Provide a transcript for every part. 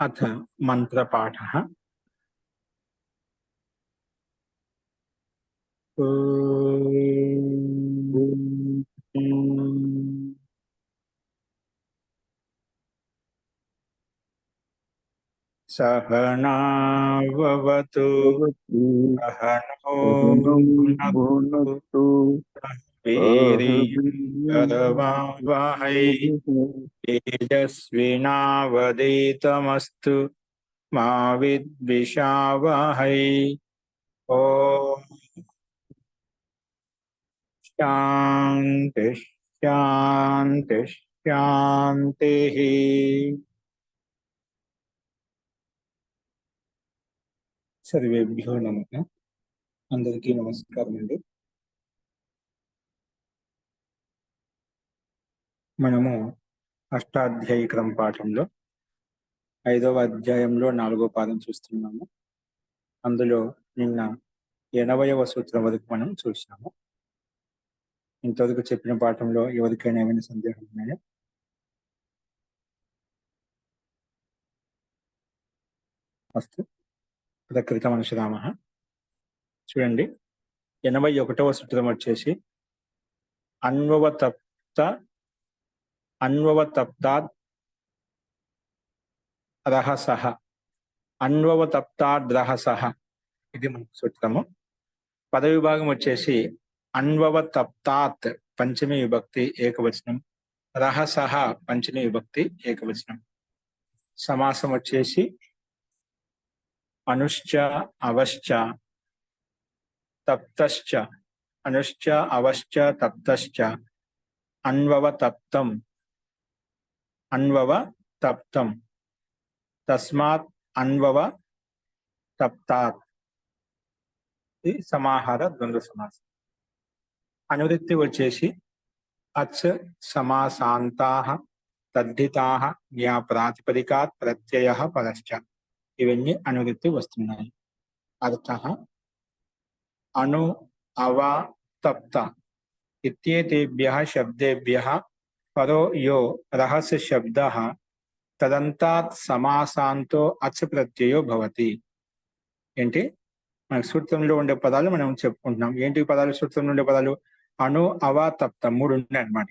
अथ मंत्रपाठः। सहना भवतु सहनो भुनक्तु वीर्यं करवावहै तेजस्विनावधीतमस्तु मा विद्विषावहै। ओम शांति शांति शांति। सर्वेभ्यो नमः। అందరికీ నమస్కారం అండి. మనము అష్టాధ్యాయీకరం పాఠంలో 5వ అధ్యాయంలో 4వ పాదం చూస్తున్నాము. అందులో నిన్న 80వ సూత్రం వరకు మనం చూసాము. ఇంతవరకు చెప్పిన పాఠంలో ఎవరికైనా ఏమైనా సందేహం ఉన్నాయా? అస్తు ప్రకృతమనుషరామః. చూడండి, 81వ సూత్రం వచ్చేసి అన్వవతప్తాద్ రహసః. అన్వవతప్తాద్ రహసః ఇది మన సూత్రము. పద విభాగం వచ్చేసి అన్వవతప్తాత్ పంచమి విభక్తి ఏకవచనం, రహసః పంచమి విభక్తి ఏకవచనం. సమాసం వచ్చేసి అనుశ్చ అవశ్చ తప్తశ్చ. అనుశ్చ అవశ్చ తప్తశ్చ అన్వవతప్తం. అన్వవతప్తం తస్మాత్ అన్వవతప్తాత్. ఇది సమాహార ద్వంద్వ సమాసం. అనువృత్తి వచ్చేసి అచ్ సమాసాంతాః తద్ధితాః జ్ఞా ప్రాతిపదికాత్ ప్రత్యయః పరశ్చ. ఇవన్నీ అనువృత్తి వస్తున్నాయి. అర్థః అను అవ తప్త ఇత్యేతేభ్యః శబ్దేభ్యః పరో యో రహస్య శబ్దః తదంతాత్ సమాసాంతో అచ్ ప్రత్యయో భవతి. ఏంటి, మన సూత్రంలో ఉండే పదాలు మనం చెప్పుకుంటున్నాం. ఏంటి పదాలు? సూత్రంలో ఉండే పదాలు అను అవ తప్త 3 ఉన్నాయి అన్నమాట.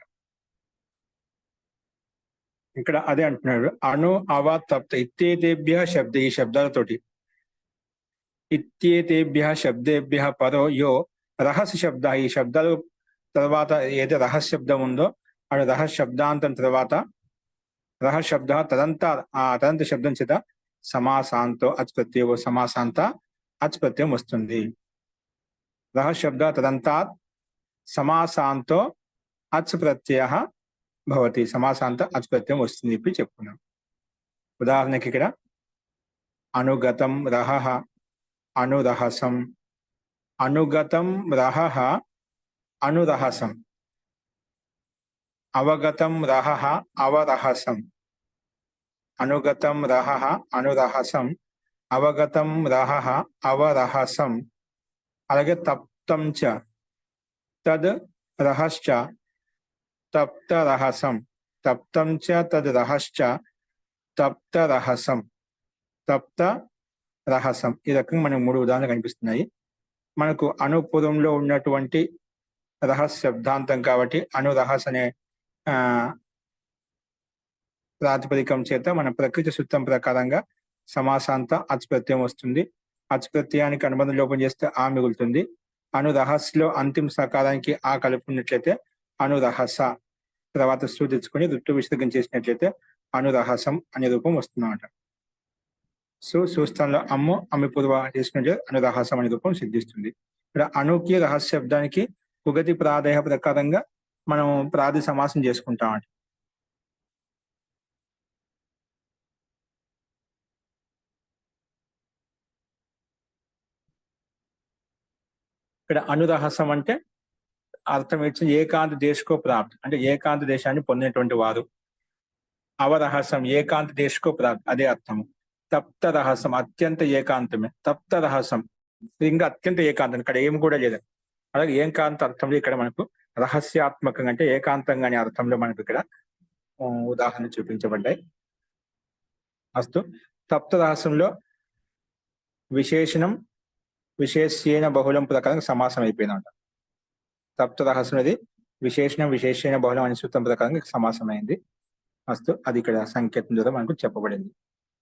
ఇక్కడ అదే అంటున్నాడు, అను అవ తప్త ఇత్యేతేభ్య శబ్ద. ఈ శబ్దాలతోటి ఇత్యేతేభ్య శబ్దేభ్య పరో యో రహస్య శబ్ద. ఈ శబ్దాలు తర్వాత ఏదైతే రహస్య శబ్దం ఉందో అది రహస్య శబ్దాంతం తర్వాత రహస్య శబ్ద తదంతా ఆ తదంత శబ్దం చేత సమాసాంతో అచ్ ప్రత్యయో సమాసాంత అచ్ ప్రత్యయం వస్తుంది. రహస్య శబ్ద తదంతాత్ సమాసాంతో అచ్ ప్రత్యయ భవతి. సమాసాంత అచ్ ప్రత్యయం వస్తుంది ఇప్పుడు చెప్పుకున్నాం. ఉదాహరణకి ఇక్కడ అనుగతం రహః అనురహసం. అనుగతం రహః అనురహసం. అవగతం రహః అవరహసం. అనుగతం రహః అనురహసం అవగతం రహః అవరహసం. అలాగే తప్తం చ తద్ రహశ్చ తప్త రహసం. తప్తం చ తద్ రహశ్చ తప్త రహసం. తప్త రహసం. ఈ రకంగా మనకు 3 ఉదాహరణలు కనిపిస్తున్నాయి. మనకు అనుపూర్వంలో ఉన్నటువంటి రహస్య శబ్దాంతం కాబట్టి అనురహస్ అనే ప్రాతిపదికం చేత మన ప్రకృతి సూత్రం ప్రకారంగా సమాసాంత అచ్ ప్రత్యయం వస్తుంది. అచ్ ప్రత్యయానికి అనుబంధం లోపం చేస్తే ఆ మిగులుతుంది. అనురహస్లో అంతిమ సకారానికి ఆ కలుపుకున్నట్లయితే అనురహస. తర్వాత సు తెచ్చుకొని ఋతు విసర్గం చేసినట్లయితే అనురహసం అనే రూపం వస్తుందన్నమాట. సుస్థానంలో అమ్ము అమ్మి పూర్వ చేసుకుంటే అనురహసం అనే రూపం సిద్ధిస్తుంది. ఇక్కడ అనుకి రహస్య శబ్దానికి ఉగతి ప్రాదేయ ప్రకారంగా మనం ప్రాది సమాసం చేసుకుంటాం. ఇక్కడ అనురహసం అంటే అర్థం ఇచ్చి ఏకాంత దేశకో ప్రాప్తి, అంటే ఏకాంత దేశాన్ని పొందినటువంటి వారు. అవరహసం ఏకాంత దేశకో ప్రాప్తి, అదే అర్థము. తప్త రహసం అత్యంత ఏకాంతమే. తప్త రహసం ఇంకా అత్యంత ఏకాంతం, ఇక్కడ ఏమి కూడా లేదు. అలాగే ఏకాంత అర్థంలో ఇక్కడ మనకు రహస్యాత్మకంగా అంటే ఏకాంతంగా అనే అర్థంలో మనకు ఇక్కడ ఉదాహరణ చూపించబడ్డాయి. అస్తు తప్త రహస్యంలో విశేషణం విశేష్యేన బహుళం ప్రకారం సమాసం అయిపోయిందంట. తప్త రహస్యం అనేది విశేషణం విశేషణ బహుళం అనే సూత్రం ప్రకారం సమాసమైంది. అస్తు అది ఇక్కడ సంకేతం ద్వారా మనకు చెప్పబడింది.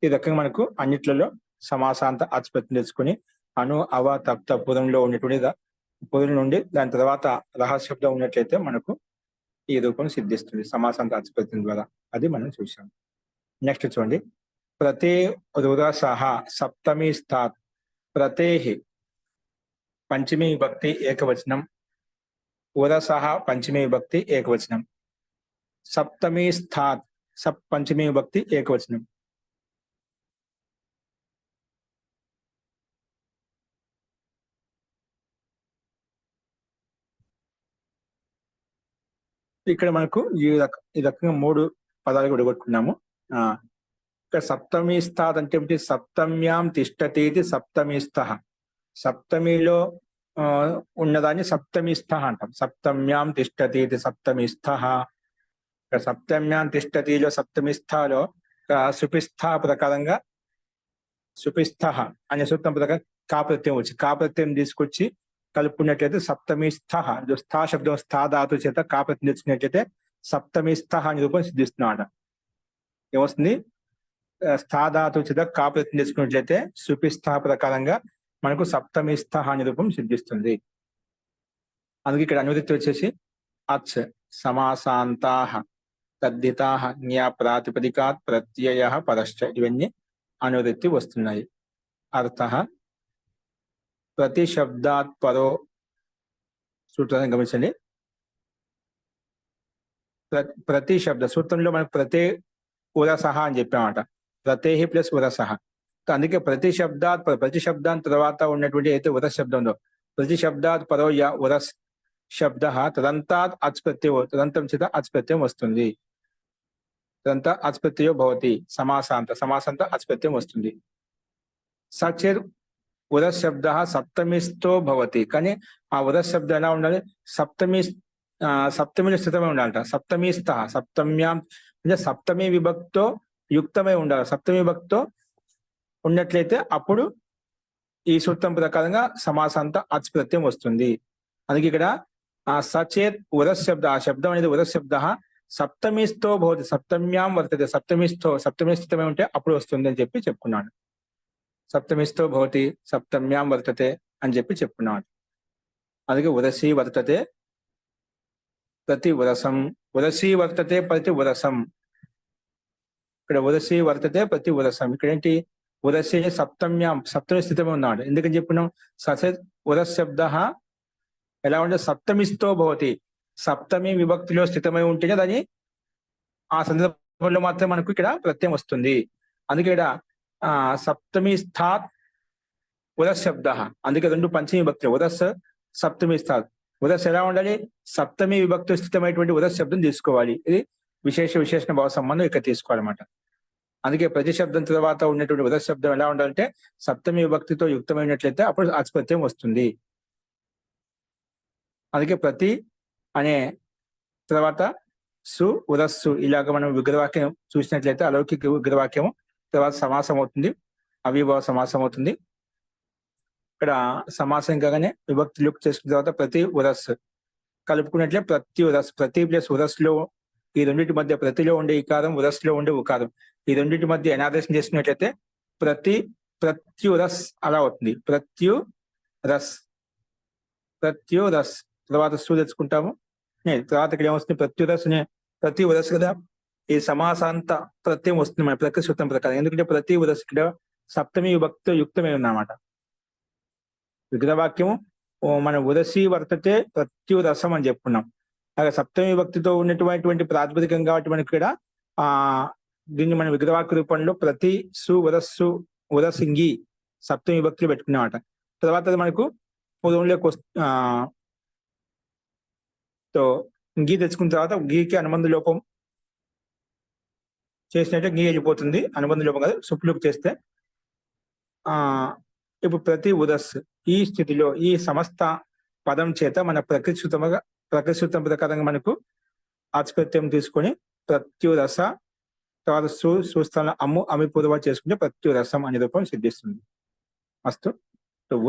ఈ రకంగా మనకు అన్నిట్లలో సమాసాంత ఆస్పత్తి తెచ్చుకొని అను అవ తప్త పురంలో ఉన్నటువంటి పురం నుండి దాని తర్వాత రహస్యబ్దం ఉన్నట్లయితే మనకు ఈ రూపం సిద్ధిస్తుంది సమాసాంత ఆస్పత్తి ద్వారా. అది మనం చూసాం. నెక్స్ట్ చూడండి, ప్రతే రురసహ సప్తమి స్థాత్. ప్రతే పంచమీ విభక్తి ఏకవచనం, ఉరసహ పంచమీ విభక్తి ఏకవచనం, సప్తమి స్థాత్ పంచమీ విభక్తి ఏకవచనం. ఇక్కడ మనకు ఈ రకంగా 3 పదాలు విడగొట్టుకున్నాము. ఇక్కడ సప్తమి స్థాత్ అంటే ఏమిటి? సప్తమ్యాం తిష్టతీతి సప్తమి స్థః. సప్తమిలో ఉన్నదాన్ని సప్తమి స్థః అంటాం. సప్తమ్యాం తిష్టతీతి సప్తమి స్థః. ఇక్కడ సప్తమ్యాం తిష్టతిలో సప్తమి స్థాలో సుపిస్థ ప్రకారంగా సుపిస్థ అనే సూత్రం ప్రకారం కా ప్రత్యయం వచ్చి కా ప్రత్యయం తీసుకొచ్చి కలుపుకున్నట్లయితే సప్తమి స్థః. స్థా శబ్దం స్థా ధాతు చేత కా ప్రత్యయం తెచ్చుకున్నట్లయితే సప్తమి స్థః అనే రూపం సిద్ధిస్తున్నాడు. ఏమొస్తుంది? స్థా ధాతు చేత కా ప్రత్యయం తెచ్చుకున్నట్లయితే సుపిస్థ ప్రకారంగా మనకు సప్తమి స్థః అనే రూపం సిద్ధిస్తుంది. అందుకే ఇక్కడ అనువృత్తి వచ్చేసి అచ్ సమాసాంతాః తద్ధితాః జ్ఞా ప్రాతిపదికాత్ ప్రత్యయః పరశ్చ. ఇవన్నీ అనువృత్తి వస్తున్నాయి. అర్థః ప్రతి శబ్దాత్ పరో. సూత్రాన్ని గమనించండి. ప్రతి శబ్ద సూత్రంలో మనకు ప్రతి ఉరసహ అని చెప్పామట. ప్రతేహి ప్లస్ ఉరసహ. అందుకే ప్రతి శబ్దాన్ని తర్వాత ఉన్నటువంటి అయితే ఉరస్ శబ్దం ఉందో ప్రతి శబ్దాత్ పరో యా ఉరస్ శబ్ద తదంతాత్ అచ్ ప్రత్యయో తదంతం చేత అచ్ ప్రత్యయం వస్తుంది. తదంతా అచ్ ప్రత్యయో భవతి. సమాసాంత అచ్ ప్రత్యయం వస్తుంది. సచేత్ ఉరస్ శబ్ద సప్తమిస్థో భవతి. కానీ ఆ ఉరస్ శబ్దం ఎలా ఉండాలి? సప్తమిలో స్థితమై ఉండాలట. సప్తమి స్థః సప్తమ్యాం అంటే సప్తమి విభక్తో యుక్తమై ఉండాలి. సప్తమి విభక్తో ఉన్నట్లయితే అప్పుడు ఈ సూత్రం ప్రకారంగా సమాసాంత అచ్ ప్రత్యయం వస్తుంది. అందుకే ఇక్కడ సచేత్ ఉరస్ శబ్ద, ఆ శబ్దం అనేది ఉరస్ శబ్ద సప్తమిస్థో భవతి. సప్తమ్యాం వర్తతే. సప్తమి స్థితమై ఉంటే అప్పుడు వస్తుంది అని చెప్పి చెప్పుకున్నాడు. సప్తమిస్థో భవతి సప్తమ్యాం వర్తతే అని చెప్పి చెప్పుకున్నాడు. అందుకే ఉరసి వర్తతే ప్రతి ఉరసం. ఉరసి వర్తతే ప్రతి ఉరసం. ఇక్కడ ఉరసి వర్తతే ప్రతి ఉరసం. ఇక్కడ ఏంటి? ఉరసి సప్తమ్యాం సప్తమి స్థితమై ఉన్నాడు. ఎందుకని చెప్పినాం? సచేత్ ఉరస్ శబ్ద ఎలా ఉంటే సప్తమిస్థో భవతి. సప్తమి విభక్తిలో స్థితమై ఉంటేనే దాని ఆ సందర్భంలో మాత్రం మనకు ఇక్కడ ప్రత్యయం వస్తుంది. అందుకే ఇక్కడ సప్తమి స్థాత్ ఉరస్ శబ్ద. అందుకే 2 పంచమి విభక్తులు ఉరస్ సప్తమి స్థాత్. ఉరస్ ఎలా ఉండాలి? సప్తమి విభక్తి స్థితమైనటువంటి ఉరస్ శబ్దం తీసుకోవాలి. ఇది విశేషణ భావ సంబంధం ఇక్కడ తీసుకోవాలన్నమాట. అందుకే ప్రతి శబ్దం తర్వాత ఉన్నటువంటి ఉరస్ శబ్దం ఎలా ఉండాలంటే సప్తమి విభక్తితో యుక్తమైనట్లయితే అప్పుడు అచ్ ప్రత్యయం వస్తుంది. అందుకే ప్రతి అనే తర్వాత సు ఉరస్సు ఇలాగ మనం విగ్రహవాక్యం చూసినట్లయితే అలౌకిక విగ్రహవాక్యం తర్వాత సమాసం అవుతుంది, అవిభావ సమాసం అవుతుంది. ఇక్కడ సమాసం కాగానే విభక్తి లుక్ చేసుకున్న తర్వాత ప్రతి ఉరస్ కలుపుకున్నట్లే ప్రతి ఉరస్. ప్రతి ప్లస్ ఉరస్ లో ఈ రెండింటి మధ్య ప్రతిలో ఉండే ఇకారం, ఉరస్ లో ఉండే ఉకారం, ఈ రెండింటి మధ్య ఎనాదేశం చేసుకున్నట్లయితే ప్రత్యురస్ అలా అవుతుంది. ప్రత్యురస్ తర్వాత సు తెచ్చుకుంటాము. తర్వాత ఇక్కడ ఏమొస్తుంది? ప్రత్యురస్ ప్రతి ఉరస్ కదా ఈ సమాసాంత ప్రత్యయం వస్తుంది మన ప్రకృతి సూత్రం ప్రకారం. ఎందుకంటే ప్రతి ఉరస్ ఇక్కడ సప్తమి విభక్తితో యుక్తమై ఉన్నమాట. విగ్రహవాక్యము మన ఉరసి వర్తతే ప్రత్యురసం అని చెప్పుకున్నాం. అలాగే సప్తమి విభక్తితో ఉన్నటువంటి ప్రాతిపదికం కాబట్టి మనకి ఇక్కడ దీన్ని మన విగ్రహవాక్య రూపంలో ప్రతి సు ఉరస్సు ఉరసింగి సప్తమి విభక్తులు పెట్టుకున్నామట. తర్వాత అది మనకు పూర్వంలోకి గీ తెచ్చుకున్న తర్వాత గీకి అనుబంధ లోపం చేసినట్టే గీ వెళ్ళిపోతుంది. అనుబంధ లోపం కాదు, సుప్లుక్ చేస్తే ఇప్పుడు ప్రతి ఉరస్ ఈ స్థితిలో ఈ సమస్త పదం చేత మన ప్రకృతి సూత్రం ప్రకారంగా మనకు ఆచ్ ప్రత్యయం తీసుకొని ప్రత్యురస తర్వాత సుస్థానం అమ్ము అమి పూర్వ చేసుకుంటే ప్రత్యురసం అనే రూపం సిద్ధిస్తుంది. అస్తు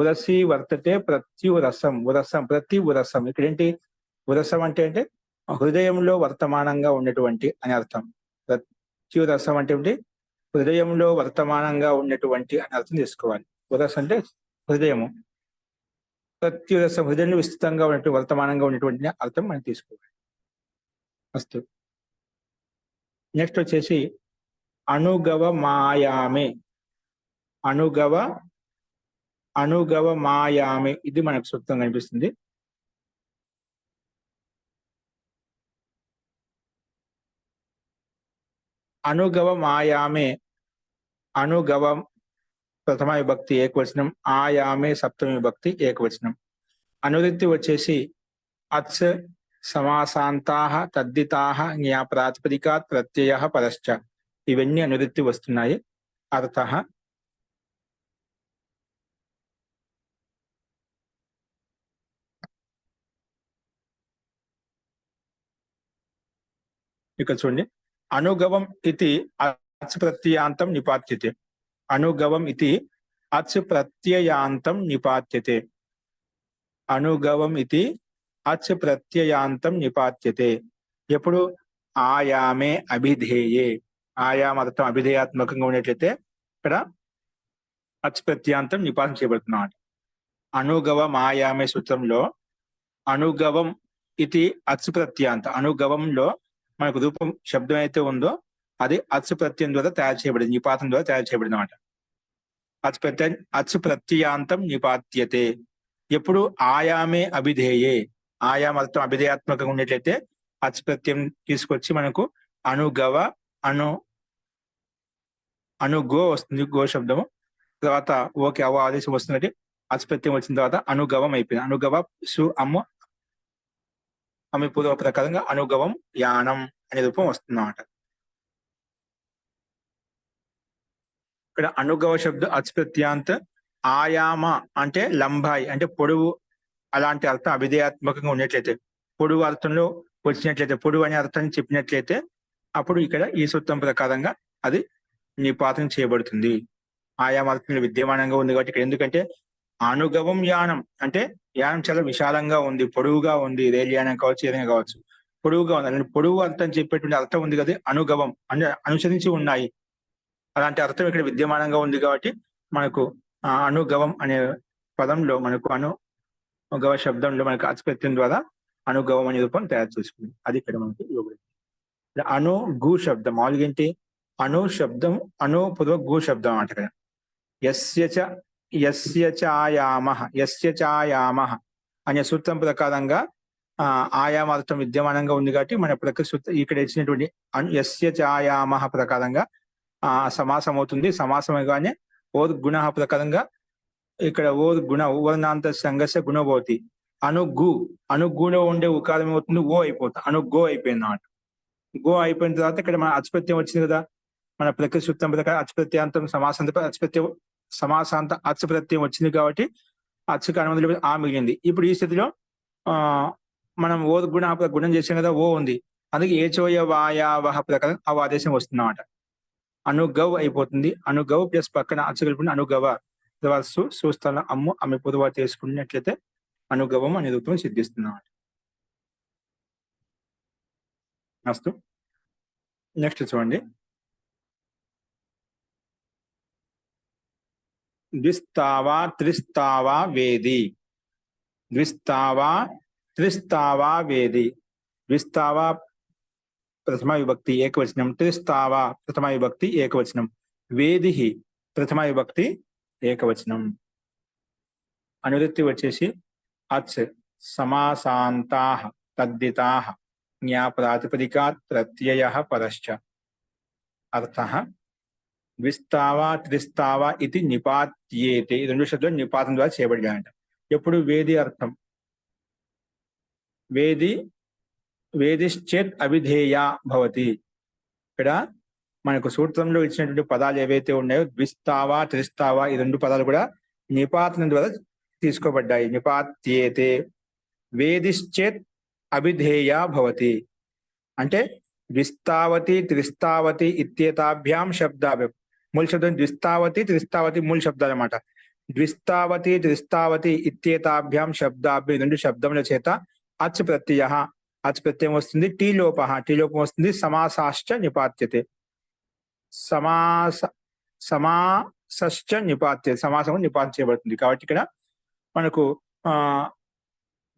ఉరసి వర్తతే ప్రత్యురసం, ఉరసం ప్రతి ఉరసం. ఇక్కడ ఏంటి ఉరసం అంటే హృదయంలో వర్తమానంగా ఉన్నటువంటి అని అర్థం. ప్రత్యురసం అంటే ఏంటి హృదయంలో వర్తమానంగా ఉన్నటువంటి అని అర్థం తీసుకోవాలి. ఉరసం అంటే హృదయము, ప్రత్యురసం హృదయంలో విస్తృతంగా ఉన్నటువంటి వర్తమానంగా ఉన్నటువంటి అర్థం మనం తీసుకోవాలి. అస్తు నెక్స్ట్ వచ్చేసి అనుగవ మాయామే, అనుగవ మాయామే, ఇది మనకు సూక్తం కనిపిస్తుంది. అనుగవ మాయామే, అనుగవం ప్రథమ విభక్తి ఏకవచనం, ఆయామే సప్తమి విభక్తి ఏకవచనం. అనువృత్తి వచ్చేసి అత్స్ సమాసాంతాః తద్దితాః జ్ఞా ప్రాతిపదికాత్ ప్రత్యయః పరశ్చ, ఇవన్నీ అనువృత్తి వస్తున్నాయి. అర్థః ఇక్కడ చూడండి, అనుగవం ఇది అచ్ ప్రత్యయాంతం నిపాత్యతే, అనుగవం ఇది అచ్ ప్రత్యయాంతం నిపాత్యతే, అనుగవం ఇది అచ్ ప్రత్యయాంతం నిపాత్యతే. ఎప్పుడు ఆయామే అభిధేయే, ఆయామ అర్థం అభిధేయాత్మకంగా ఉన్నట్లయితే ఇక్కడ అచ్ ప్రత్యాంతం నిపాతం చేయబడుతున్నమాట. అనుగవ మాయామే సూత్రంలో అనుగవం ఇది అచ్ ప్రత్యాంత, అనుగవంలో మనకు రూపం శబ్దం అయితే ఉందో అది అచ్ ప్రత్యయం ద్వారా తయారు చేయబడింది, నిపాతం ద్వారా తయారు చేయబడింది అనమాట. అచ్ ప్రత్యయాంతం నిపాత్యతే. ఎప్పుడు ఆయామే అభిధేయే, ఆయామ అర్థం అభిధేయాత్మకంగా ఉన్నట్లయితే అచ్ ప్రత్యయం తీసుకొచ్చి మనకు అనుగవ అనుగో వస్తుంది, గో శబ్దము. తర్వాత ఓకే అవ ఆదేశం వస్తున్నట్టు అచ్ ప్రత్యయం వచ్చిన తర్వాత అనుగవం అయిపోయింది. అనుగవ సు అమ్ము అమి పూర్వ ప్రకారంగా అనుగవం యానం అనే రూపం వస్తుందన్నమాట. ఇక్కడ అనుగవ శబ్దం అచ్ ప్రత్యాంత, ఆయామ అంటే లంబాయి అంటే పొడవు, అలాంటి అర్థం అభిధేయాత్మకంగా ఉన్నట్లయితే, పొడవు అర్థంలో వచ్చినట్లయితే, పొడవు అనే అర్థాన్ని చెప్పినట్లయితే అప్పుడు ఇక్కడ ఈ సూత్రం ప్రకారంగా అది నిపాతం చేయబడుతుంది. ఆయామ అర్థంలో విద్యమానంగా ఉంది కాబట్టి ఇక్కడ, ఎందుకంటే అనుగవం యానం అంటే యానం చాలా విశాలంగా ఉంది, పొడవుగా ఉంది, రైలు యానం కావచ్చు, ఏదైనా కావచ్చు, పొడవుగా ఉంది. అలాంటి పొడవు అర్థం చెప్పేటువంటి అర్థం ఉంది కదా, అనుగవం అంటే అనుసరించి ఉన్నాయి, అలాంటి అర్థం ఇక్కడ విద్యమానంగా ఉంది కాబట్టి మనకు అనుగవం అనే పదంలో మనకు అనుగవ శబ్దంలో మనకు అచ్ ప్రత్యయం ద్వారా అనుగవం అనే రూపం తయారు చేసుకుంది. అది ఇక్కడ మనకి ఇవ్వబడింది. అను గు శబ్దం మామూలుగా ఏంటి, అను శబ్దం అను పూర్వ గు శబ్దం అన్నమాట. ఇక్కడ యస్య చాయామః అనే సూత్రం ప్రకారంగా ఆయామ అర్థం విద్యమానంగా ఉంది కాబట్టి మన ఇక్కడ ఇచ్చినటువంటి యస్య చాయామః ప్రకారంగా సమాసం అవుతుంది. సమాసమగానే ఓర్ గుణ ప్రకారంగా ఇక్కడ ఓర్ గుణ ఊర్ణాంత సంఘర్ష గుణభవతి. అనుగులో ఉండే ఉకారం ఏమవుతుంది, ఓ అయిపోతుంది, గో అయిపోయింది అన్నమాట. గో అయిపోయిన తర్వాత ఇక్కడ మన అచ్ప్రత్యయం వచ్చింది కదా, మన ప్రకృతి సూత్రం ప్రకారం అచ్ప్రత్యాంతం సమాసాంత అచ్ ప్రత్యయం వచ్చింది కాబట్టి అచ్చుకు అనుమతి ఆ మిగిలింది. ఇప్పుడు ఈ స్థితిలో మనం ఓ గుణం చేసాం కదా, ఓ ఉంది, అందుకే ఏచోయ వాయావహ ప్రకారం ఆ ఆదేశం వస్తుందన్నమాట. అనుగవ్ అయిపోతుంది. అనుగవ్ ప్లస్ పక్కన అచ్చు కలిపి అనుగవ తర్వాత సుస్థానం అమ్ము అమ్మి పొదువ చేసుకున్నట్లయితే అనుగవం అనే రూపం సిద్ధిస్తున్నాడు. అస్తు నెక్స్ట్ చూడండి, ద్విస్తావా త్రిస్తావా వేది, ద్విస్తావా త్రిస్తావా వేది. ద్విస్తావా ప్రథమ విభక్తి ఏకవచనం, త్రిస్తావా ప్రథమ విభక్తి ఏకవచనం, వేది ప్రథమ విభక్తి ఏకవచనం. అనువృత్తి వచ్చేసి అచ్ సమాసాంతాః తద్దితాః జ్ఞా ప్రాతిపదికాత్ ప్రత్యయః పరశ్చ. అర్థః ద్విస్తావా త్రిస్తావా ఇది నిపాత్యేతే, ఈ రెండు శబ్దాలు నిపాతం ద్వారా చేయబడినాయంట. ఎప్పుడు వేది అర్థం వేదిశ్చేత్ అవిధేయా భవతి. ఇక్కడ మనకు సూత్రంలో ఇచ్చినటువంటి పదాలు ఏవైతే ఉన్నాయో ద్విస్తావా త్రిస్తావా ఈ రెండు పదాలు కూడా నిపాతనం ద్వారా తీసుకోబడ్డాయి. నిపాత్యేతే వేదిశ్చేత్ అవిధేయా భవతి అంటే ద్విస్తావతి త్రిస్తావతి ఇత్యేతాభ్యాం శబ్దాభ్యాం. మూల శబ్దం ద్విస్తావతి త్రిస్తావతి మూల శబ్దాలు అన్నమాట. ద్విస్తావతి త్రిస్తావతి ఇత్యేతాభ్యాం శబ్దాభ్యాం రెండు శబ్దముల చేత అచ్ ప్రత్యయ, అచ్ ప్రత్యయం వస్తుంది. టీ లోపం వస్తుంది. సమాసాశ్చ నిపాత్యతే, సమాసశ్చ నిపాత్యతే, సమాసము నిపాతం చేయబడుతుంది. కాబట్టి ఇక్కడ మనకు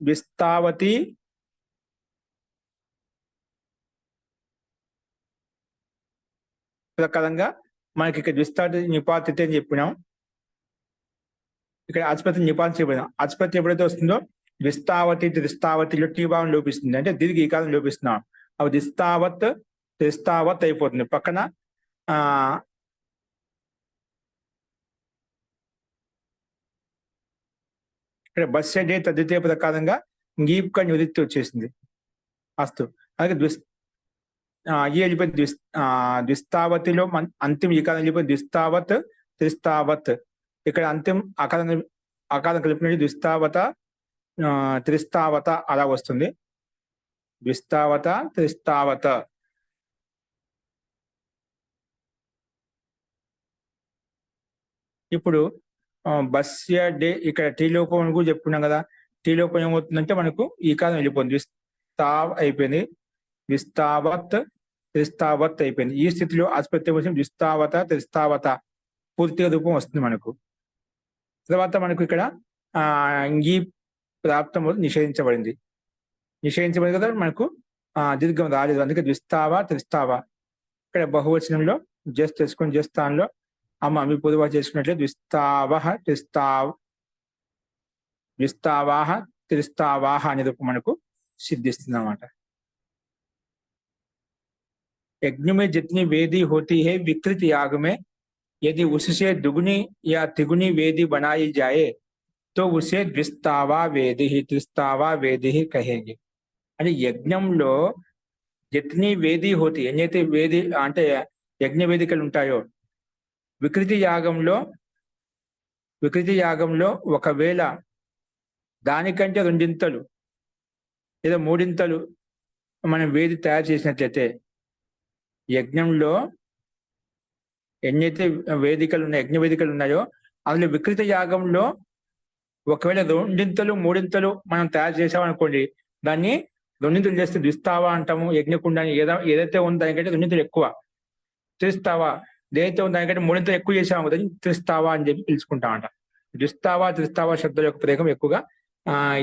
ద్విస్తావతి ప్రకారంగా మనకి ఇక్కడ ద్విస్తావతి నిపాత్యతే అని చెప్పినాం. ఇక్కడ అచ్పత్తి నిపాతం చేయబడిన అచ్పత్తి ఎప్పుడైతే వస్తుందో ద్విస్తావతి త్రిస్తావతిలో టీ భావం లోపిస్తుంది, అంటే దీర్ఘ ఈకారం లోపిస్తున్నాం. అవి ద్విస్తావత్ త్రిస్తావత్ అయిపోతుంది. పక్కన ఇక్కడ బస్సే తద్వితీయ ప్రకారంగా గీప్క నివృత్తి వచ్చేసింది. అస్తు అలాగే వెళ్ళిపోయింది. ద్విస్తావతిలో అంతిమ ఈకారం వెళ్ళిపోయింది. ద్విస్తావత్ త్రిస్తావత్, ఇక్కడ అంతిమ ఆకారం కలిపినట్టు ద్విస్తావత త్రిస్తావత అలా వస్తుంది. ద్విస్తావత త్రిస్తావత. ఇప్పుడు బస్య డే ఇక్కడ టీ లోపం కూడా చెప్పుకున్నాం కదా. టీ లోపం ఏమవుతుందంటే మనకు ఈ కాలం వెళ్ళిపోయింది. ద్విస్తావ్ అయిపోయింది, ద్విస్తావత్ త్రిస్తావత్ అయిపోయింది. ఈ స్థితిలో ఆస్పత్రి కోసం ద్విస్తావత త్రిస్తావత పూర్తిగా రూపం వస్తుంది మనకు. తర్వాత మనకు ఇక్కడ ఈ ప్రాప్తం నిషేధించబడింది కదా, మనకు దీర్ఘం రాలేదు. అందుకే ద్విస్తావ త్రిస్తావ. ఇక్కడ బహువచనంలో జస్ట్ చేసుకుని జస్తాన్లో అమ్మి పొదువా చేసుకున్నట్లే ద్విస్తావహ ద్విస్తావాహ త్రిస్తావాహ అనే రూపం మనకు సిద్ధిస్తుంది అన్నమాట. यज्ञ में जितनी वेदी होती है विकृत याग में यदि उससे दुगुनी या तिगुनी वेदी बनाई जाए तो उसे द्विस्तावा वेदी ही त्रिस्तावा वेदी ही कहेंगे. అంటే యజ్ఞంలో जितनी వేది హోతి, ఎన్నైతే వేది అంటే యజ్ఞ వేదికలు ఉంటాయో వికృతి యాగంలో ఒకవేళ దానికంటే రెండింతలు లేదా మూడింతలు మనం వేది తయారు చేసినట్లయితే, యజ్ఞంలో ఎన్నైతే వేదికలు ఉన్నాయో యజ్ఞ వేదికలు ఉన్నాయో అందులో వికృత యాగంలో ఒకవేళ రెండింతలు మూడింతలు మనం తయారు చేసామనుకోండి, దాన్ని రెండింతలు చేస్తే ద్విస్తావా అంటాము. యజ్ఞకుండాన్ని ఏదైతే ఉందో దానికంటే రెండింతలు ఎక్కువ. త్రిస్తావా ఏదైతే ఉందో దానికంటే మూడింతలు ఎక్కువ చేసాము కదా, త్రిస్తావా అని చెప్పి పిలుచుకుంటామంట. ద్విస్తావా త్రిస్తావా శబ్దాల యొక్క ప్రయోగం ఎక్కువగా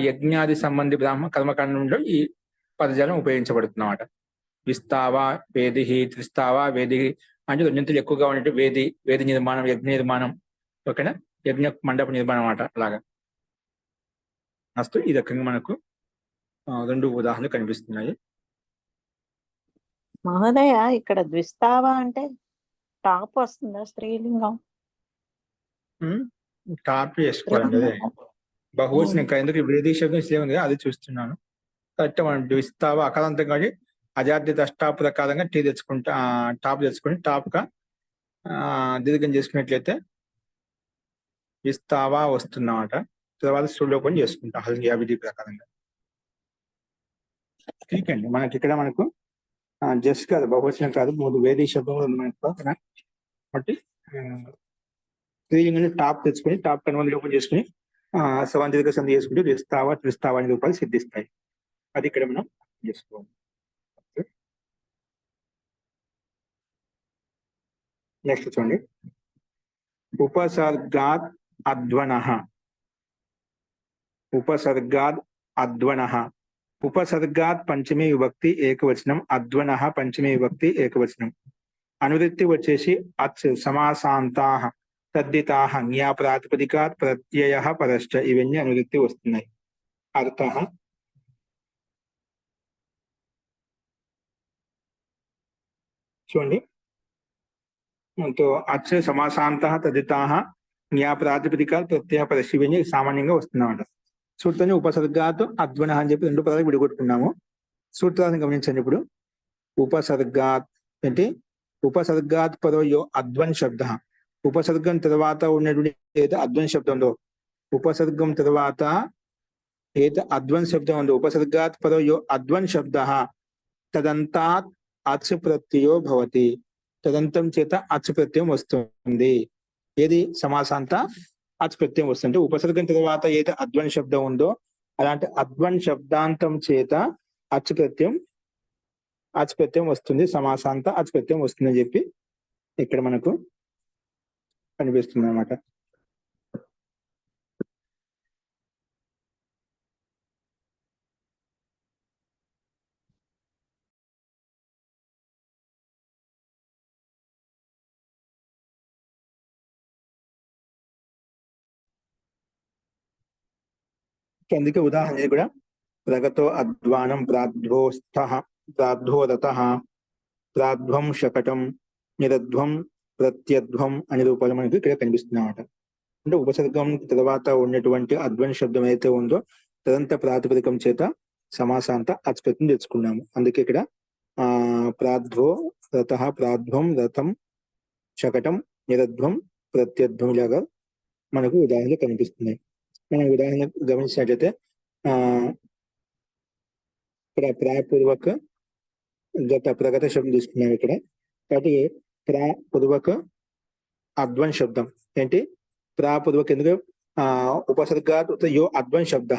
యజ్ఞాది సంబంధి బ్రాహ్మణ కర్మకాండంలో ఈ పదజాలం ఉపయోగించబడుతున్నమాట. ద్విస్తావా వేది, త్రిస్తావా వేది అంటే రెండింతలు ఎక్కువగా ఉన్నట్టు వేది నిర్మాణం, యజ్ఞ నిర్మాణం, ఓకేనా, యజ్ఞ మండప నిర్మాణం అన్నమాట. అలాగా అస్తు ఈ రకంగా మనకు రెండు ఉదాహరణలు కనిపిస్తున్నాయి. మహోదయ, ఇక్కడ ద్విస్తావ అంటే టాప్ వస్తుందా స్త్రీలింగం? టాప్ వేసుకోవాలండి, అదే బహువచనం. ఇంకా ఎందుకు వేది శబ్దం ఇస్తే ఉంది అది చూస్తున్నాను. కరెక్ట్. మనం ద్విస్తావ అకాలంతం కానీ అజాతి దష్టా ప్రకారంగా టాప్ తెచ్చుకుని టాప్ గా దీర్ఘం చేసుకున్నట్లయితే ద్విస్తావా వస్తున్నమాట. తర్వాత సులోకం చేసుకుంటాం హల్గి అవిధి ప్రకారంగా. ఠీక్ అండి. మనకి ఇక్కడ మనకు జస్ట్ కాదు, బహువచనం కాదు, మూడు వేది శబ్దం ఉంది మనకు. కాబట్టి స్త్రీలింగాన్ని టాప్ తెచ్చుకొని టాప్ కనుమతి లోపం చేసుకుని సవంతిక సంధి చేసుకుంటే ద్విస్తావా త్రిస్తావా అనే రూపాలు సిద్ధిస్తాయి. అది ఇక్కడ మనం చేసుకోవాలి. నెక్స్ట్ చూడండి, ఉపసర్గాత్ అధ్వనః. ఉపసర్గాత్ అధ్వనః. ఉపసర్గాత్ పంచమీ విభక్తి ఏకవచనం, అధ్వనః పంచమీ విభక్తి ఏకవచనం. అనువృత్తి వచ్చేసి అచ్, సమాసాంతాః, తద్దితాః, జ్ఞా ప్రాతిపదికాత్ ప్రత్యయః పరశ్చ, ఇవన్నీ అనువృత్తి వస్తున్నాయి. అర్థః చూడండి, అచ్ సమాసాంతః తదితాః జ్ఞా ప్రాతిపదికాత్ ప్రత్యయ పరశ్చ, ఇవన్నీ సామాన్యంగా వస్తున్నామంట. సూత్రాన్ని ఉపసర్గాత్ అధ్వనః అని చెప్పి రెండు పదాలు విడగొట్టుకున్నాము. సూత్రాన్ని గమనించండి. ఇప్పుడు ఉపసర్గాత్ ఏంటి? ఉపసర్గాత్ పరో అధ్వన్ శబ్ద. ఉపసర్గం తర్వాత ఉన్నటువంటి ఏదో అధ్వన్ శబ్దం ఉందో, ఉపసర్గం తర్వాత ఏదో అధ్వన్ శబ్దం ఉందో, ఉపసర్గాత్ పరో అధ్వన్ శబ్ద తదంతాత్ అచ్ ప్రత్యయో భవతి. తదంతం చేత అచ్ ప్రత్యయం వస్తుంది. ఏది సమాసాంత అచ్ ప్రత్యయం వస్తుంది. ఉపసర్గం తర్వాత ఏది అద్వన్ శబ్దం ఉందో అలాంటి అద్వన్ శబ్దాంతం చేత అచ్ ప్రత్యయం వస్తుంది. సమాసాంత అచ్ ప్రత్యయం వస్తుంది అని చెప్పి ఇక్కడ మనకు కనిపిస్తుంది అన్నమాట. అందుకే ఉదాహరణ కూడా ప్రగతో అధ్వానం ప్రాధ్వోస్థ ప్రాధ్వోరత ప్రాధ్వం శకటం నిరధ్వం ప్రత్యధ్వం అనే రూపాలు మనకి ఇక్కడ కనిపిస్తుంది అన్నమాట. అంటే ఉపసర్గం తర్వాత ఉన్నటువంటి అధ్వన్ శబ్దం ఏదైతే ఉందో తదంత ప్రాతిపదికం చేత సమాసాంత అచ్ ప్రత్యయం తెచ్చుకున్నాము. అందుకే ఇక్కడ ప్రాధ్వో రత ప్రాధ్వం రథం శకటం నిరధ్వం ప్రత్యధ్వం లాగా మనకు ఉదాహరణలు కనిపిస్తున్నాయి. మనం ఉదాహరణ గమనించినట్లయితే ఇక్కడ ప్రాపూర్వక గత ప్రగత శబ్దం తీసుకున్నాం ఇక్కడ. కాబట్టి ప్రాపూర్వక అద్వన్ శబ్దం ఏంటి? ప్రాపూర్వక ఎందుకు ఉపసర్గాత్ యో అద్వన్ శబ్ద.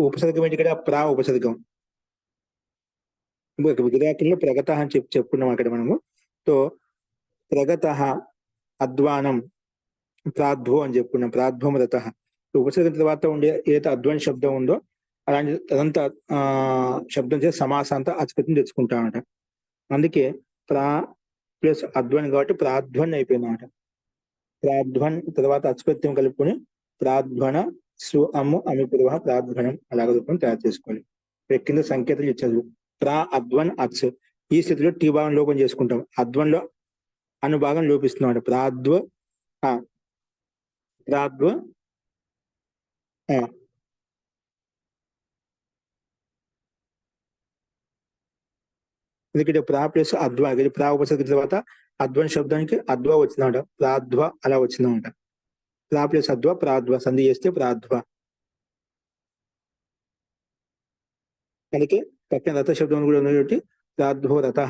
ఉపసర్గం ఏంటి ఇక్కడ? ప్రా ఉపసర్గం. విగ్రహంలో ప్రగత అని చెప్పుకున్నాం అక్కడ మనము. సో ప్రగత అధ్వానం ప్రాధ్వో అని చెప్పుకున్నాం. ప్రాధ్వం రత. ఉపసర్గం తర్వాత ఉండే ఏదైతే అధ్వన్ శబ్దం ఉందో అలాంటి అదంతా శబ్దం చేసి సమాసాంత అచ్పత్తిని తెచ్చుకుంటామట. అందుకే ప్రా ప్లస్ అధ్వన్ కాబట్టి ప్రాధ్వన్ అయిపోయిందన్నమాట. ప్రాధ్వన్ తర్వాత అచ్పత్యం కలుపుకొని ప్రాధ్వన సు అమ్ము అమిపుర్వ ప్రాధ్వనం అలాగ రూపం తయారు చేసుకోవాలి. కింద సంకేతాలు ఇచ్చారు. ప్రా అధ్వన్ అచ్. ఈ స్థితిలో టీ భాగం లోపం చేసుకుంటాం. అధ్వన్లో అనుభాగం లోపిస్తున్నాం. ప్రాధ్వ ఎందుకంటే ప్రా ప్లస్ అధ్వ ప్రా ఉపసర్గ తర్వాత అధ్వన్ శబ్దానికి అధ్వ వచ్చిందన్నమాట. ప్రాధ్వ అలా వచ్చిందన్నమాట. ప్రా ప్లస్ అధ్వ ప్రాధ్వ సంధి చేస్తే ప్రాధ్వ. అందుకే పక్కన రథ శబ్దం కూడా ఉన్నటువంటి ప్రాధ్వో రథ.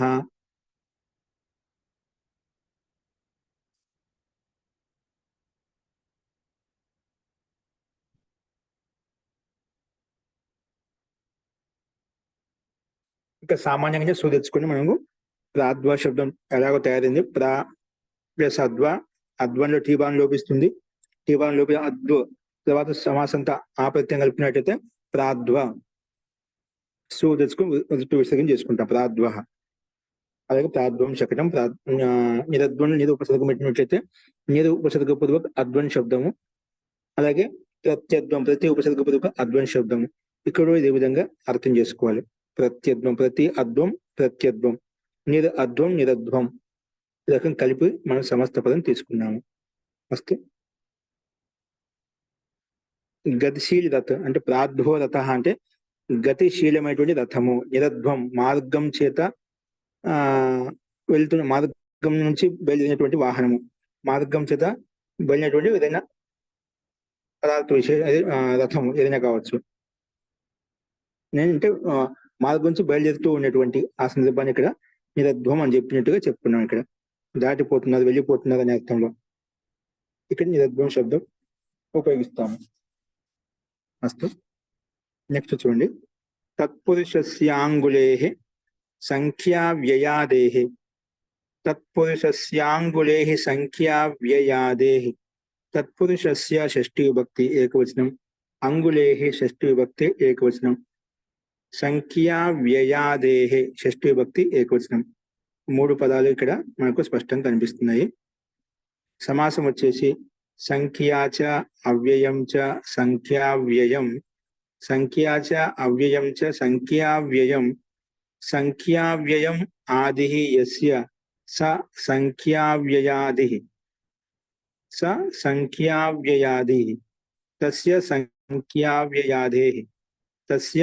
ఇంకా సామాన్యంగా సు తెచ్చుకొని మనము ప్రాధ్వ శబ్దం ఎలాగో తయారైంది. ప్రా ప్లస్ అధ్వ, అధ్వంలో టీబాన్ లోపిస్తుంది. టీబాన్ లోపి అధ్వ తర్వాత సమాసంతా ఆ ప్రత్యయం కలిపినట్టయితే ప్రాధ్వ. సు తెచ్చుకుని విసర్గం చేసుకుంటాం. ప్రాధ్వ. అలాగే ప్రాధ్వం శకటం నిరధ్వం నిరు ఉపసర్గం పెట్టినట్లయితే నిరు ఉపసర్గపూర్వక అధ్వన్ శబ్దము. అలాగే ప్రత్యధ్వం ప్రతి ఉపసర్గపూర్వక అధ్వన్ శబ్దము. ఇక్కడ ఇదే విధంగా అర్థం చేసుకోవాలి. ప్రత్యధ్వం ప్రతి అధ్వం ప్రత్యధ్వం నిర అధ్వం నిరధ్వం ఈ రకం కలిపి మనం సమస్త పదం తీసుకున్నాము. అస్తు గతిశీల రథ అంటే ప్రాధ్వో రథ అంటే గతిశీలమైనటువంటి రథము. నిరధ్వం మార్గం చేత వెళ్తున్న మార్గం నుంచి బయలుదేరినటువంటి వాహనము. మార్గం చేత బయలుదేరినటువంటి ఏదైనా పదార్థ విశేష రథము ఏదైనా కావచ్చు. నేనంటే మార్గం నుంచి బయలుదేరుతూ ఉన్నటువంటి ఆ సందర్భాన్ని ఇక్కడ నిరధ్వం అని చెప్పినట్టుగా చెప్పుకున్నాం. ఇక్కడ దాటిపోతున్నారు, వెళ్ళిపోతున్నారు అనే అర్థంలో ఇక్కడ నిరధ్వం శబ్దం ఉపయోగిస్తాము. అస్తు నెక్స్ట్ చూడండి. తత్పురుషస్యాంగులే సంఖ్యా వ్యయాదే. తత్పురుషస్యాంగులే సంఖ్యా వ్యయాదే. తత్పురుషస్య షష్ఠీ విభక్తి ఏకవచనం, అంగులే షష్ఠీ విభక్తి ఏకవచనం, సంఖ్యా వ్యయాదే షష్ఠీ విభక్తి ఏకవచనం. 3 పదాలు ఇక్కడ మనకు స్పష్టంగా కనిపిస్తున్నాయి. సమాసం వచ్చేసి సంఖ్యాచ అవ్యయం చ సంఖ్యావ్యయం, సంఖ్యాచ అవ్యయం చ సంఖ్యావ్యయం, సంఖ్యావ్యయం ఆది యస్య స సంఖ్యావ్యయాది, స సంఖ్యావ్యయాది, తస్య సంఖ్యావ్యయాదే, తస్య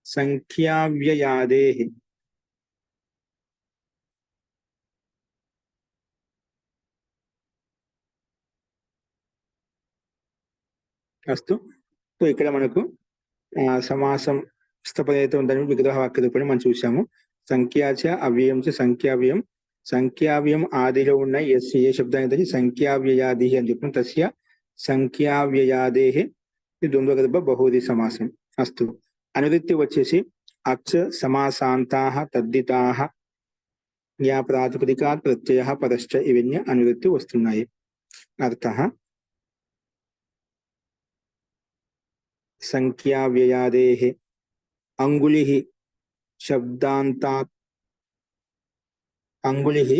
సంఖ్యావ్యయాదే. అస్తు. సో ఇక్కడ మనకు సమాసం స్థపదైతే ఉందని విగ్రహ వాక్య రూపాన్ని మనం చూసాము. సంఖ్యాచ అవ్యయం చ సంఖ్యావ్యయం సంఖ్యావ్యయం ఆదిలో ఉన్న ఏ శబ్దానికి సంఖ్యావ్యయాది అని చెప్పిన తస్య సంఖ్యావ్యయాదే ఇది ద్వంద్వగర్భ బహువది సమాసం. అస్తు అనువృత్తి వచ్చేసి అక్ష సమాసాంతాః తద్దితాః యా ప్రాతిపదికాత్ ప్రత్యయః పరశ్చ ఇవన్నీ అనువృత్తి వస్తున్నాయి. అర్థః సంఖ్యావ్యయాదేః అంగుళిః శబ్దాంతాత్ అంగుళిః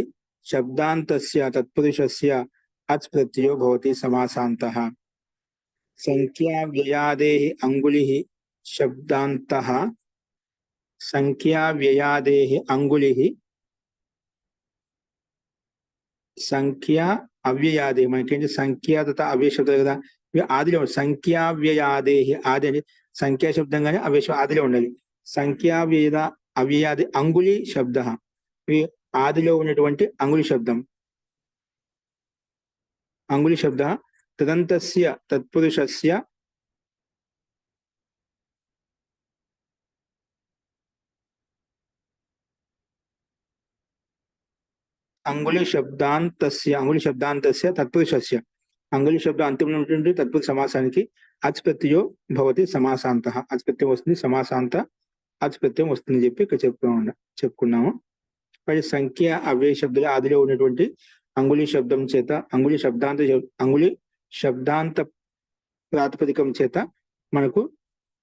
శబ్దాంతస్య తత్పురుషస్య అచ్ ప్రత్యయో భవతి సమాసాంతః. సంఖ్యావ్యయాదేః అంగుళిః శబ్దాంతః సంఖ్యావ్యయాదేః అంగుళిః సంఖ్యా అవ్యయాదే మనకేంటి సంఖ్య తత అవ్యయ శబ్దాలు కదా, ఇవి ఆదిలో సంఖ్యావ్యయాదే ఆది అంటే సంఖ్యా శబ్దం కానీ అవ్యయ ఆదిలో ఉండాలి. సంఖ్యావ్యయ అవ్యయాది అంగుళి శబ్ద ఇవి ఆదిలో ఉన్నటువంటి అంగుళి శబ్దం. అంగుళి శబ్ద తదంతస్య తత్పురుషస్య అంగుళి శబ్దాంతస్య తత్పురుషస్య అంగుళి శబ్దం అంతిమంలో ఉన్నటువంటి తత్పురుష సమాసానికి అచ్ ప్రత్యయో భవతి సమాసాంతః. అచ్ ప్రత్యయం వస్తుంది, సమాసాంత అచ్ ప్రత్యయం వస్తుంది చెప్పి ఇక్కడ చెప్పుకున్నాము. మరి సంఖ్య అవ్యయ శబ్దాలు ఆదిలో ఉన్నటువంటి అంగుళి శబ్దం చేత అంగుళి శబ్దాంత ప్రాతిపదికం చేత మనకు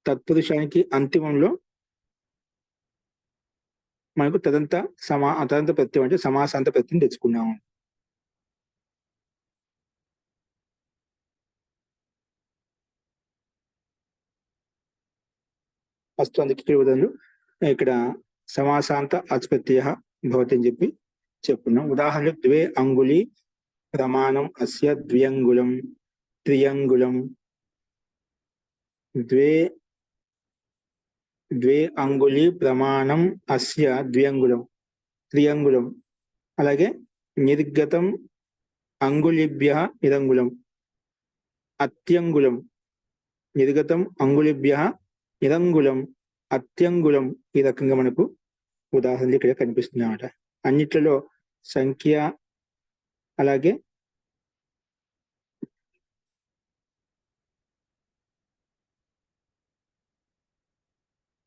తత్పురుషానికి అంతిమంలో మనకు తదంత ప్రత్యయం అంటే సమాసాంత ప్రత్యయం తెచ్చుకున్నాము. ఫస్ట్ అందుకే ఇక్కడ సమాసాంత అచ్ ప్రత్యయ భవతి అని చెప్పి చెప్పుకున్నాం. ఉదాహరణ ద్వే అంగుళి ప్రమాణం అస్య ద్వ్యంగుళం త్రియంగుళం. ద్వే అంగుళి ప్రమాణం అస్య ద్వ్యంగుళం త్రియంగుళం. అలాగే నిర్గతం అంగుళిభ్య నిరంగుళం అత్యంగుళం. నిర్గతం అంగుళిభ్య నిరంగుళం అత్యంగుళం. ఈ రకంగా మనకు ఉదాహరణలు ఇక్కడ కనిపిస్తున్నాయన్నమాట. అన్నిట్లలో సంఖ్య అలాగే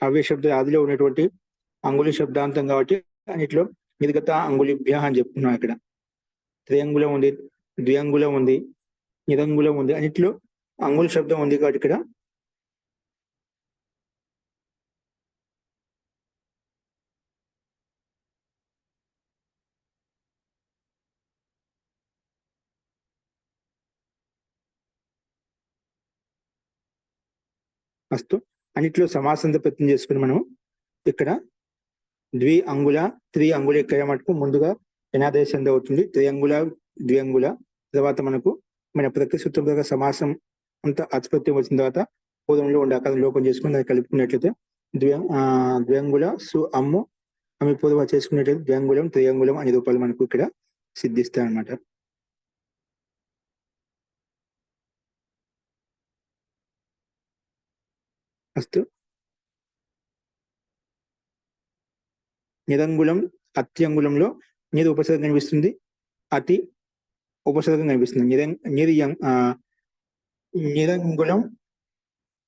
అవ్యయ శబ్ద ఆదిలో ఉన్నటువంటి అంగుళి శబ్దాంతం కాబట్టి అన్నిట్లో నిర్గత అంగుళిభ్య అని చెప్పుకున్నాం. ఇక్కడ త్రియంగుళం ఉంది, ద్వ్యంగుళం ఉంది, నిరంగుళం ఉంది, అన్నిట్లో అంగుళి శబ్దం ఉంది కాబట్టి ఇక్కడ అస్తు అన్నిట్లో సమాసంత ప్రయత్నం చేసుకుని మనం ఇక్కడ ద్వి అంగుళ త్రి అంగుళ ఇక్కడ మటుకు ముందుగా యనాదేశం అవుతుంది. త్రియంగుళ ద్వ్యంగుళ తర్వాత మనకు మన ప్రకృతి సూత్రం సమాసం అంత అత్పత్తి వచ్చిన తర్వాత పూర్వంలో ఉండే అక్కడ లోపం చేసుకుని దాన్ని కలుపుకున్నట్లయితే ద్వ్యంగుళ సు అమ్ము అమ్మి పూర్వం చేసుకున్నట్లయితే ద్వ్యంగుళం త్రియంగుళం అనే రూపాలు మనకు ఇక్కడ సిద్ధిస్తాయి అన్నమాట. అస్తు నిరంగుళం అత్యంగుళంలో నీరు ఉపసర్గం కనిపిస్తుంది, అతి ఉపసర్గం కనిపిస్తుంది. నిరంగుళం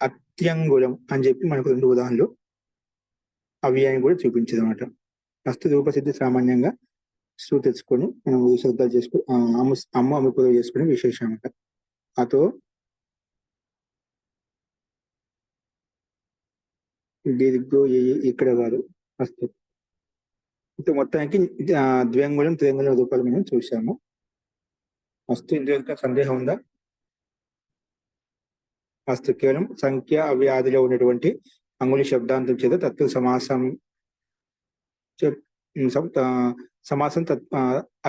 అత్యంగుళం అని చెప్పి మనకు రెండు ఉదాహరణలు అవ్యయాన్ని కూడా చూపించదు అనమాట. అస్తు రూపసిద్ధి సామాన్యంగా తెచ్చుకొని మనం విసర్గాలు చేసుకుని అమ్మ పూర్వ చేసుకునే విశేషం అనమాట. అతో దీర్ఘో ఇక్కడ కాదు. అస్తు ఇప్పుడు మొత్తానికి ద్వ్యంగుళం త్రియంగుళం రూపాలు మనం చూసాము. అస్తు ఇందులో సందేహం ఉందా? అస్తు కేవలం సంఖ్య అవ్యాధిలో ఉన్నటువంటి అంగుళి శబ్దాంతం చేత తత్వ సమాసం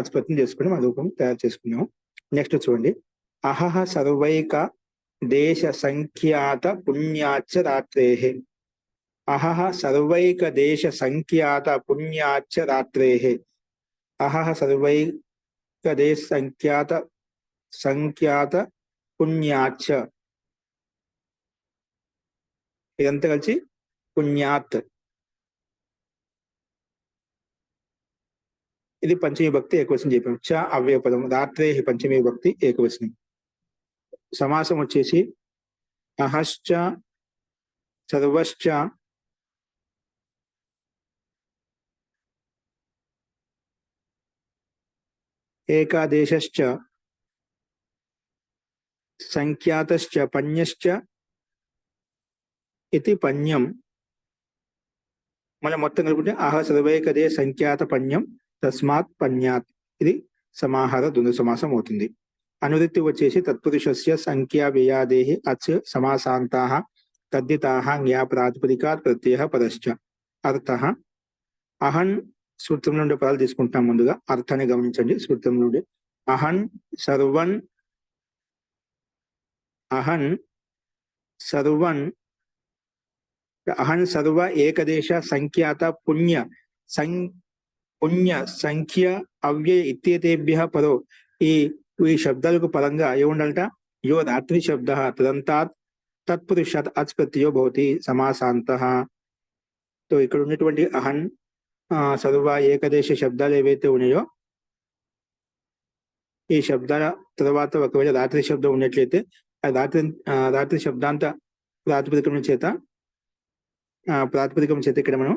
అత్పత్తి చేసుకుని మన రూపం తయారు చేసుకున్నాం. నెక్స్ట్ చూడండి. అహహ సర్వైక దేశ సంఖ్యాత పుణ్యాచ రాత్రేః. అహహ సర్వైక దేశ సంఖ్యాత పుణ్యాచ రాత్రేః. అహహ సర్వైక దేశ సంఖ్యాత పుణ్యాచ ఇదంతా కలిసి పుణ్యాత్. ఇది పంచమీ విభక్తి ఏకవచనం చెప్పాం. చ అవ్యయపదం, రాత్రే పంచమీ విభక్తి ఏకవచనం. సమాసం వచ్చేసి అహశ్చ, సర్వశ్చ, ఏకాదేశశ్చ, సంఖ్యాతశ్చ, పన్యశ్చ ఇది పన్యం. మనం మొత్తం కలుపుకుంటే అహ సర్వైకదే సంఖ్యాత పన్యం తస్మాత్ పన్యాత్. ఇది సమాహార ద్వంద్వ సమాసం అవుతుంది. అనువృత్తి వచ్చేసి తత్పురుషస్య సంఖ్యా వ్యయాదేహి అచ్ సమాసాంతాః తద్దితాః జ్ఞా ప్రాతిపదికాత్ ప్రత్యయః పదశ్చ. అర్థః అహన్ సూత్రం నుండి పదాలు తీసుకుంటాం. ముందుగా అర్థాన్ని గమనించండి. సూత్రం నుండి అహన్ సర్వన్, అహన్ సర్వన్, అహన్ సర్వ ఏకదేశ సంఖ్యాత పుణ్య పుణ్య సంఖ్య అవ్యయ ఇత్యేతేభ్యః పదో. ఈ శబ్దాలకు పరంగా ఏముండాలట? యో రాత్రి శబ్ద తదంతాత్ తత్పురుషాత్ అచ్ ప్రత్యయో భవతి సమాసాంతః. తో ఇక్కడ ఉన్నటువంటి అహన్ సర్వ ఏకదేశ శబ్దాలు ఏవైతే ఉన్నాయో ఈ శబ్దాల తర్వాత ఒకవేళ రాత్రి శబ్దం ఉన్నట్లయితే రాత్రి శబ్దాంత ప్రాతిపదికం చేత ఇక్కడ మనం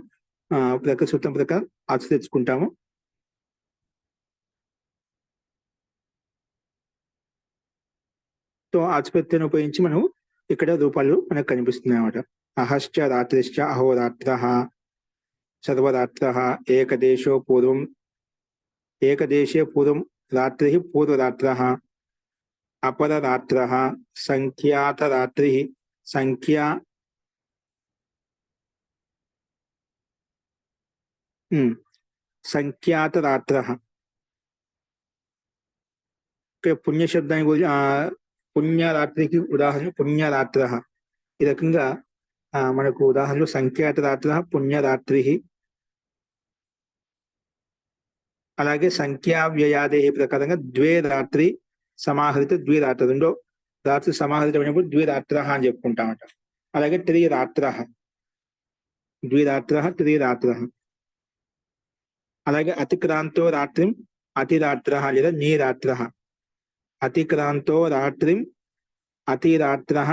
సూత్రం ప్రకారం అచ్చు తెచ్చుకుంటాము. తో ఆచుప్రత్యయాన్ని ఉపయోగించి మనం ఇక్కడ రూపాలు మనకు కనిపిస్తున్నాయి అన్నమాట. అహశ్చ రాత్రిశ్చ అహోరాత్రః సర్వరాత్రః ఏకదేశే పూర్వం రాత్రి పూర్వరాత్రః అపరరాత్రః సంఖ్యాతరాత్రి సంఖ్యాతరాత్రః. ఇక్కడ పుణ్యశబ్దానికి పుణ్యరాత్రికి ఉదాహరణ పుణ్యరాత్రః. ఈ రకంగా మనకు ఉదాహరణలు సంఖ్యాతరాత్రః, పుణ్యరాత్రి, అలాగే సంఖ్యా వ్యయాదేహి ప్రకారంగా ద్వే రాత్రి సమాహరిత ద్విరాత్ర, రెండో రాత్రి సమాహరితమైనప్పుడు ద్విరాత్రః అని చెప్పుకుంటామట. అలాగే త్రిరాత్రః, ద్విరాత్రః త్రిరాత్రః. అలాగే అతిక్రాంతో రాత్రిం అతిరాత్రః లేదా నీరాత్రః. అతిక్రాంతో రాత్రిం అతిరాత్రః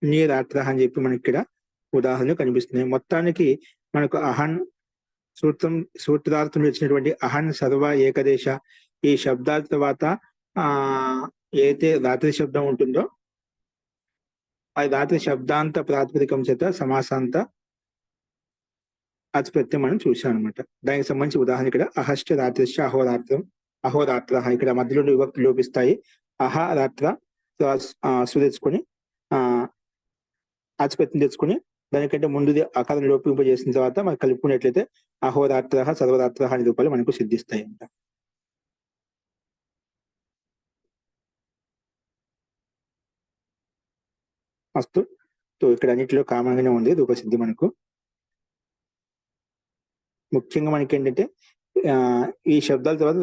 నీరాత్రః అని చెప్పి మనకి ఇక్కడ ఉదాహరణలు కనిపిస్తున్నాయి. మొత్తానికి మనకు అహన్ సూత్రార్థం ఇచ్చినటువంటి అహన్ సర్వ ఏకదేశ ఈ శబ్దాల తర్వాత ఏదైతే రాత్రి శబ్దం ఉంటుందో అది రాత్రి శబ్దాంత ప్రాతిపదికం చేత సమాసాంత అచ్ప్రత్యయం మనం చూసాం అనమాట. దానికి సంబంధించి ఉదాహరణ ఇక్కడ అహశ్చ రాత్రిశ్చ అహోరాత్ర. ఇక్కడ మధ్యలో విభక్తులు లోపిస్తాయి. అహ రాత్ర తెచ్చుకొని అచ్ప్రత్యయం తెచ్చుకొని దానికంటే ముందుది అకారం లోపింపజేసిన తర్వాత మనం కలుపుకున్నట్లయితే అహోరాత్ర సర్వరాత్ర అనే రూపాలు మనకు సిద్ధిస్తాయి అంట. అస్తు. ఇక్కడ అన్నింటిలో కామన్గానే ఉంది రూపసిద్ధి మనకు. ముఖ్యంగా మనకి ఏంటంటే ఈ శబ్దాల తర్వాత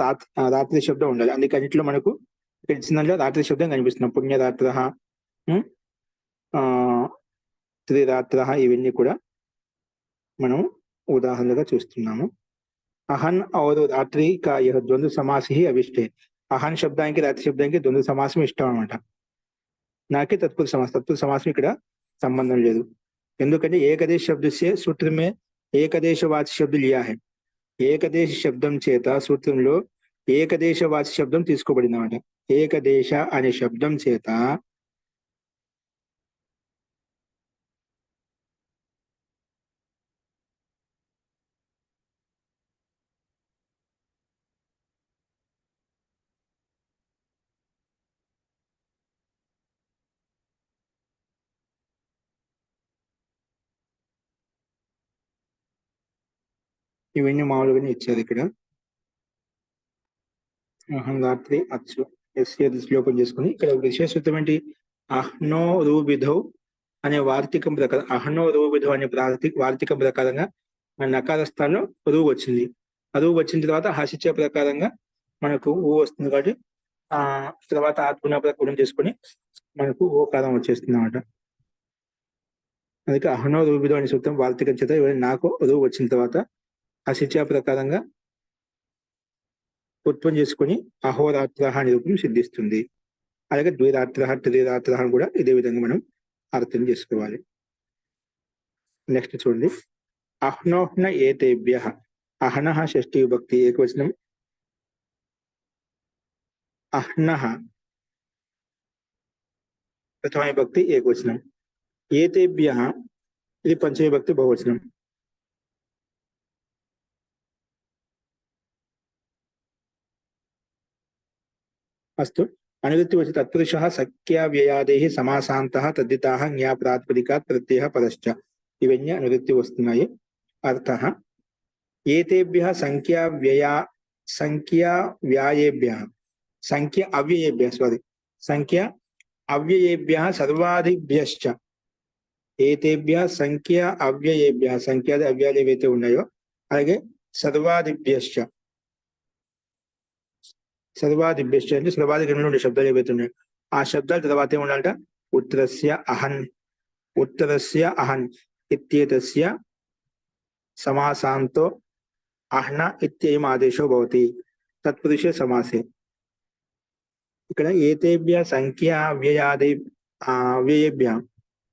రాత్రి శబ్దం ఉండాలి. అందుకే అన్నింటిలో మనకు తెలిసిన రాత్రి శబ్దం కనిపిస్తున్నాం. పుణ్యరాత్ర, త్రిరాత్ర, ఇవన్నీ కూడా మనం ఉదాహరణగా చూస్తున్నాము. అహన్ ఔర్ రాత్రి కా యహ ద్వంద్వ సమాసి అవిష్టే. అహన్ శబ్దానికి రాత్రి శబ్దానికి ద్వంద్వ సమాసం ఇష్టం అనమాట. నాకే తత్పురుష సమాసం ఇక్కడ సంబంధం లేదు. ఎందుకంటే ఏకదేశ శబ్ద సే सूत्र में ఏకదేశవాచి శబ్ద లియా హై. ఏకదేశ శబ్దం చేత సూత్రంలో ఏకదేశవాచి శబ్దం తీసుకోబడింది అనమాట. ఏకదేశ అనే శబ్దం చేత ఇవన్నీ మామూలుగానే ఇచ్చారు ఇక్కడ. అహం రాత్రి అచ్చు శ్లోకం చేసుకుని ఇక్కడ విశేషత్వం ఏంటి? అహ్నో రూబిధౌ అనే వార్తికం ప్రకారం అహ్నో రూబిధౌ అనే వార్తికం ప్రకారంగా నకార స్థానంలో రూ వచ్చింది. రూ వచ్చిన తర్వాత హసిచ ప్రకారంగా మనకు ఊ వస్తుంది. కాబట్టి తర్వాత ఆత్మన ప్రకారం చేసుకుని మనకు ఓకారం వచ్చేస్తుంది అన్నమాట. అందుకే అహ్నో రూబిధౌ అనే సూత్రం వార్తికం చేత నాకు రూ వచ్చిన తర్వాత హసిచ ప్రకారంగా ఉత్పన్నం చేసుకుని అహోరాత్ర అనే రూపం సిద్ధిస్తుంది. అలాగే ద్విరాత్ర, త్రిరాత్ర అని కూడా ఇదే విధంగా మనం అర్థం చేసుకోవాలి. నెక్స్ట్ చూడండి, అహ్నోహ్న ఏతేభ్య. అహ్నః షష్ఠీ విభక్తి ఏకవచనం, అహ్నః ప్రథమ విభక్తి ఏకవచనం, ఏతేభ్య ఇది పంచమ విభక్తి బహువచనం. अस्तु, अनुवृत्तिवचने तत्पुरुषः सख्याव्ययादेः समासान्तः तद्धिताः జ్ఞాప్రాతిపదికాత్ ప్రత్యయः పదశ్చ. ఇవన్నీ అనువృత్తి వస్తున్నాయి. అర్థः ఏతేభ్యः సంఖ్యావ్యయేభ్యः సంఖ్య అవ్యయేభ్యः సర్వాదిభ్యశ్చ. ఏతేభ్యः సంఖ్య అవ్యయేభ్యः సంఖ్యాది అవ్యాలు ఏవైతే ఉన్నాయో అలాగే సర్వాదిభ్యశ్చ. సర్వాదిభ్యశ్చ అంటే సర్వాది గణంలో ఉండే శబ్దాలు ఏవైతే ఉన్నాయో ఆ శబ్దాల తర్వాత ఏముండాలంట, ఉత్తరస్య అహన్ ఇత్యేతస్య సమాసాంతో అహ్న ఇత్యయం ఆదేశో భవతి తత్పురుషే సమాసే. ఇక్కడ ఏతేభ్య సంఖ్య అవ్యయేభ్య,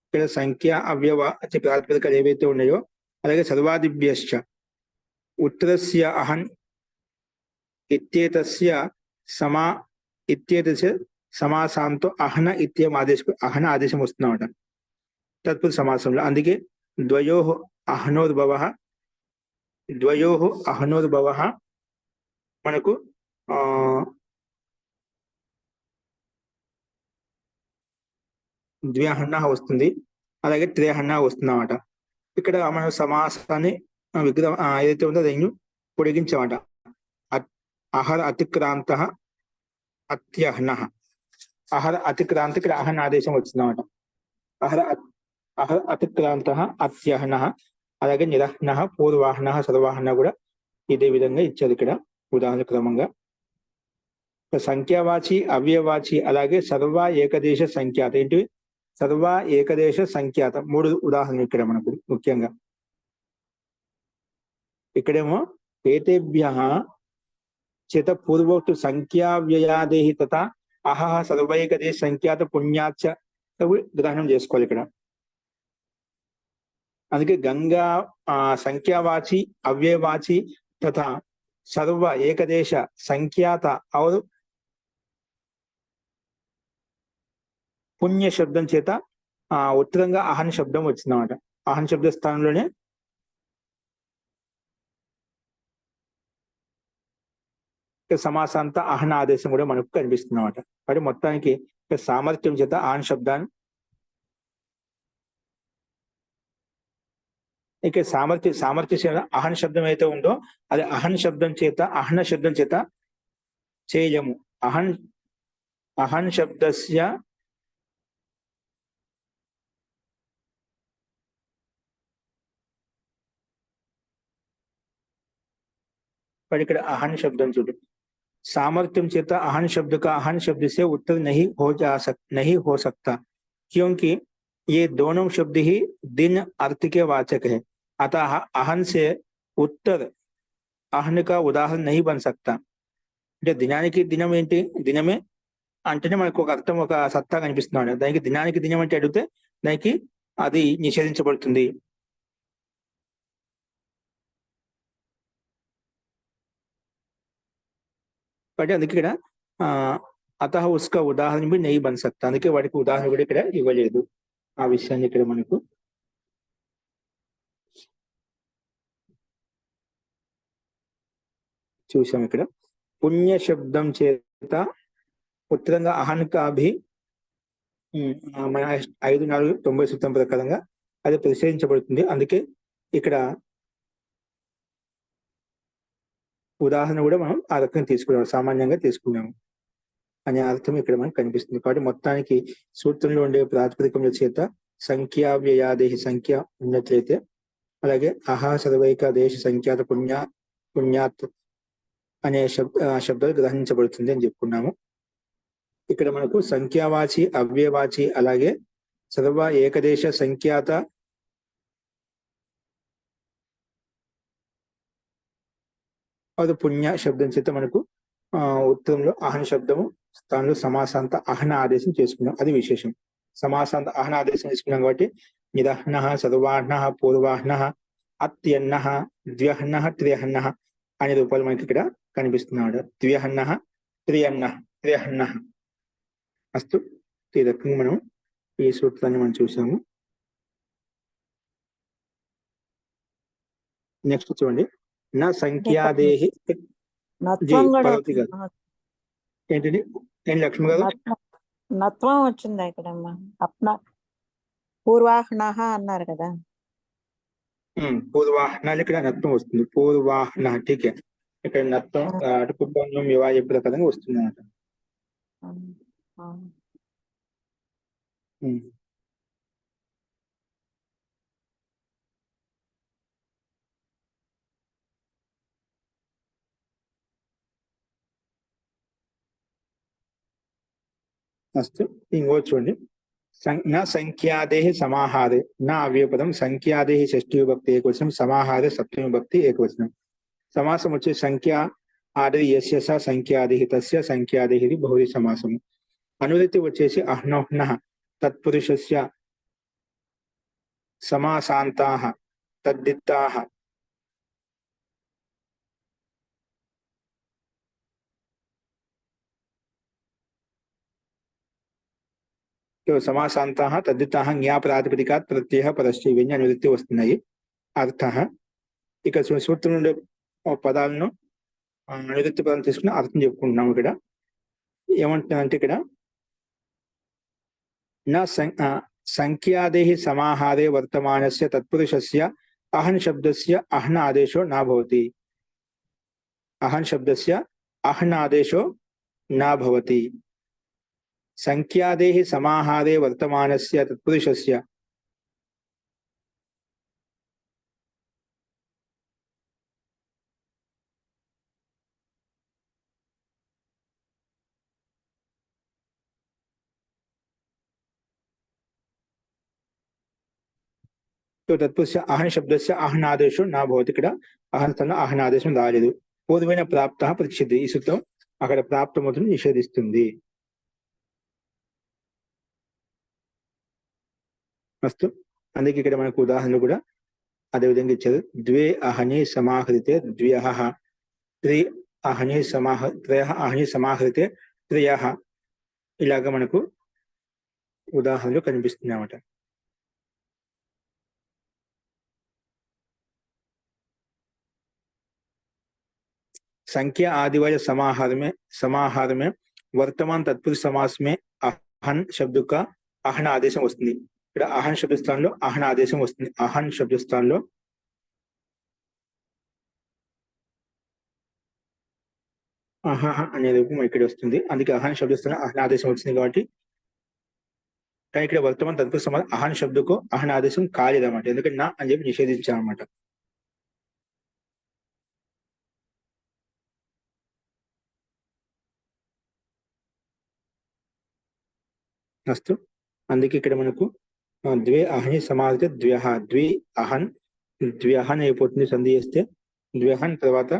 ఇక్కడ సంఖ్య అవ్యవ ప్రాతిపదికలు ఏవైతే ఉన్నాయో అలాగే సర్వాదిభ్యశ్చ ఉత్తరస్య అహన్ ఇత్యేతస్య సమాసాంతో అహ్న ఇత్యం ఆదేశం, అహ్న ఆదేశం వస్తుందన్నమాట తత్పురుష సమాసంలో. అందుకే ద్వయోః అహ్నోర్భవః మనకు ద్వ్యహ్న వస్తుంది, అలాగే త్రియహ్న వస్తుంది అన్నమాట. ఇక్కడ మనం సమాసాన్ని విగ్రహం ఏదైతే ఉందో దాన్ని పొడిగించామట. అహర అతిక్రాంత అత్యహ్నః, అహర అతిక్రాంతి ఇక్కడ అహన్ ఆదేశం వచ్చిందన్నమాట. అహర అతిక్రాంత అత్యహ్నః, అలాగే నిరహ్నః, పూర్వాహ్నః, సర్వాహ్న కూడా ఇదే విధంగా ఇచ్చారు ఇక్కడ ఉదాహరణ క్రమంగా. సంఖ్యావాచి, అవ్యయవాచి, అలాగే సర్వ ఏకదేశ సంఖ్యాత. ఏంటివి? సర్వ ఏకదేశ సంఖ్యాత. మూడు ఉదాహరణలు ఇక్కడ మనకు ముఖ్యంగా. ఇక్కడేమో ఏతేభ్యః చేత పూర్వోక్త సంఖ్యావ్యయాదేహి తథా అహః సర్వైకదేశ సంఖ్యాత పుణ్యాచ గ్రహణం చేసుకోవాలి ఇక్కడ. అందుకే గంగా సంఖ్యావాచి, అవ్యయవాచి తథా సర్వ ఏకదేశ సంఖ్యాత और పుణ్య శబ్దం చేత ఉత్తరంగా అహన్ శబ్దం వచ్చిందన్నమాట. అహన్ శబ్ద స్థానంలోనే సమాసాంత అహన ఆదేశం కూడా మనకు కనిపిస్తుంది అన్నమాట. కాబట్టి మొత్తానికి సామర్థ్యం చేత అహన్ శబ్దాన్ని, ఇక సామర్థ్య అహన్ శబ్దం అయితే ఉందో అది అహన్ శబ్దం చేత, అహన శబ్దం చేత చేయము. అహన్ శబ్దస్య ఇక్కడ అహన్ శబ్దం చూడు, सामर्थ्यम चेता अहन शब्द का अहन शब्द से उत्तर नहीं हो सकता क्योंकि ये दोनों शब्द ही दिन अर्थ के वाचक है। अतः अहन से उत्तर अहन का उदाहरण नहीं बन सकता. అంటే దినానికి దినం ఏంటి? దినమే అంటేనే మనకు ఒక అర్థం, ఒక సత్తా కనిపిస్తున్నాడు. దానికి దినానికి దినం అంటే అడిగితే దానికి అది నిషేధించబడుతుంది. కాబట్టి అందుకే ఇక్కడ అతః ఉస్కా ఉదాహరణ भी नहीं बन सकता, అందుకే వాడికి ఉదాహరణ కూడా ఇక్కడ ఇవ్వలేదు. ఆ విషయాన్ని ఇక్కడ మనకు చూసాం. ఇక్కడ పుణ్య శబ్దం చేత ఉత్తరంగా అహన్ కా భీ మన 5-4-90 సూత్రం ప్రకారంగా అది ప్రతిషేధించబడుతుంది. అందుకే ఇక్కడ ఉదాహరణ కూడా మనం ఆ రకంగా తీసుకున్నాము, సామాన్యంగా తీసుకున్నాము అనే అర్థం ఇక్కడ మనకు కనిపిస్తుంది. కాబట్టి మొత్తానికి సూత్రంలో ఉండే ప్రాతిపదికముల చేత సంఖ్యావ్యయాదేహి సంఖ్య ఉన్నట్లయితే, అలాగే అహా సర్వైక దేశ సంఖ్యాత పుణ్యాత్ అనే శబ్దాలు గ్రహించబడుతుంది అని చెప్పుకున్నాము. ఇక్కడ మనకు సంఖ్యావాచి, అవ్యయవాచి, అలాగే సర్వ ఏకదేశ సంఖ్యాత అది పుణ్య శబ్దం చేత మనకు ఉత్తరంలో అహన శబ్దము స్థానంలో సమాసాంత అహన ఆదేశం చేసుకున్నాం, అది విశేషం. సమాసాంత అహన ఆదేశం తీసుకున్నాం కాబట్టి నిదహ్న, సర్వాహ్న, పూర్వాహ్న, అత్యన్న, ద్వ్యహ్న, త్రియహ్న అనే రూపాలు మనకి ఇక్కడ కనిపిస్తున్నాడు. ద్వ్యహ్న, త్రియహ్న. అస్తు, ఈ రకంగా మనం ఈ సూత్రాన్ని మనం చూసాము. నెక్స్ట్ చూడండి, నా సంఖ్యాదేహి నత్వం కూడా పార్వతి గారు. ఏంటండి, ఏంటి లక్ష్మి గారు? నత్వం వచ్చిందా ఇక్కడ? అప్న పూర్వాహ్న అన్నారు కదా. పూర్వాహ్న ఇక్కడ నత్వం వస్తుంది. పూర్వాహ్న ఠీకే, ఇక్కడ నత్వం అటుకుబంధం వివాహ ప్రకారంగా వస్తుంది అన్నమాట. అస్తు, ఇంకో చూడండి, न संख्यादेः समाहारे न अव्ययपदम संख्यादेः షష్ఠీ విభక్తి ఏకవచనం సమాహారే సప్తమి విభక్తి ఏకవచనం. సమాసం వచ్చే సంఖ్య ఆది యస్య స సంఖ్యాదేః తస్య సంఖ్యాదేః ఇది బహువ్రీహి సమాసము. అనువృత్తి వచ్చేసి అహ్నోహ్నః తత్పురుషస్య సమాసాంతాః తద్దిత్తాః సమాసాంతాః తద్దిత్తాః జ్ఞా ప్రాతిపదికాత్ ప్రత్యయ పరస్య ఇవన్నీ అనువృత్తి వస్తున్నాయి. అర్థ, ఇక సూత్రం నుండి పదాలను అనువృత్తి పదం తీసుకుని అర్థం చెప్పుకుంటున్నాము. ఇక్కడ ఏమంటున్నారంటే, ఇక్కడ न संख्यादेः समाहारे वर्तमानस्य तत्पुरुषस्य अहन् शब्दस्य अहन् आदेशो न भवति. अहन् शब्दस्य अहन् आदेशो न भवति. संख्यादेः समाहारे वर्तमानस्य तत्पुरुषस्य తత్పురుష అహన్ శబ్దస్య అహన్ ఆదేశం నా భవతి. ఇక్కడ అహన్ స్థానంలో అహన్ ఆదేశం రాలేదు. పూర్వమైన ప్రాప్త ప్రతిషిద్ధి, ఈ సూత్రం అక్కడ ప్రాప్తమవుతుంది నిషేధిస్తుంది. అస్తు, అందుకే ఇక్కడ మనకు ఉదాహరణలు కూడా అదే విధంగా ఇచ్చారు. ద్వే అహని సమాహృతే ద్వ్యః, త్రి అహని త్రయః అహని సమాహృతే త్రయః, ఇలాగా మనకు ఉదాహరణలు కనిపిస్తున్నాయి అన్నమాట. संख्या आदिवाय समाहार में वर्तमान तत्पुरुष समास में अहन शब्द का अहन आदेशం వస్తుంది. ఇక్కడ అహన్ శబ్ద స్థానంలో అహన్ ఆదేశం వస్తుంది. అహన్ శబ్ద స్థానంలో అహహ అనే రూపం ఇక్కడ వస్తుంది. అందుకే అహన్ శబ్ద స్థానం అహన్ ఆదేశం వచ్చింది కాబట్టి ఇక్కడ వర్తమాన తత్పురుష సమాస్ అహన్ శబ్దకు అహన్ ఆదేశం కాలేదన్నమాట. ఎందుకంటే నా అని చెప్పి నిషేధించామన్నమాట. అస్తు, అందుకే ఇక్కడ మనకు ద్వే అహని సమాధితే ద్వ్యః, ద్వి అహన్ ద్వ్యహన్ అయిపోతుంది. సంధి చేస్తే ద్వ్యహన్ తర్వాత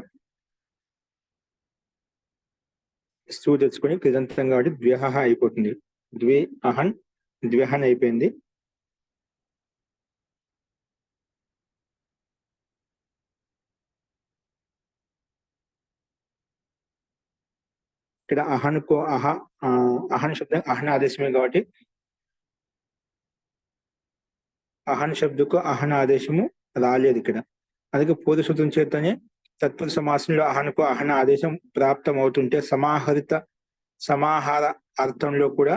స్తూ తెచ్చుకొని కృదంతం కాబట్టి ద్వ్యః అయిపోతుంది. ద్వే అహన్ ద్వ్యహన్ అయిపోయింది. ఇక్కడ అహన్కు అహన్ శబ్దం అహన్ ఆదేశమే కాబట్టి అహన్ శబ్దకు అహన్ ఆదేశము రాలేదు ఇక్కడ. అందుకే పూర్వ సూత్రం చేతనే తత్పురుష సమాసంలో అహన్కు అహన్ ఆదేశం ప్రాప్తం అవుతుంటే సమాహార అర్థంలో కూడా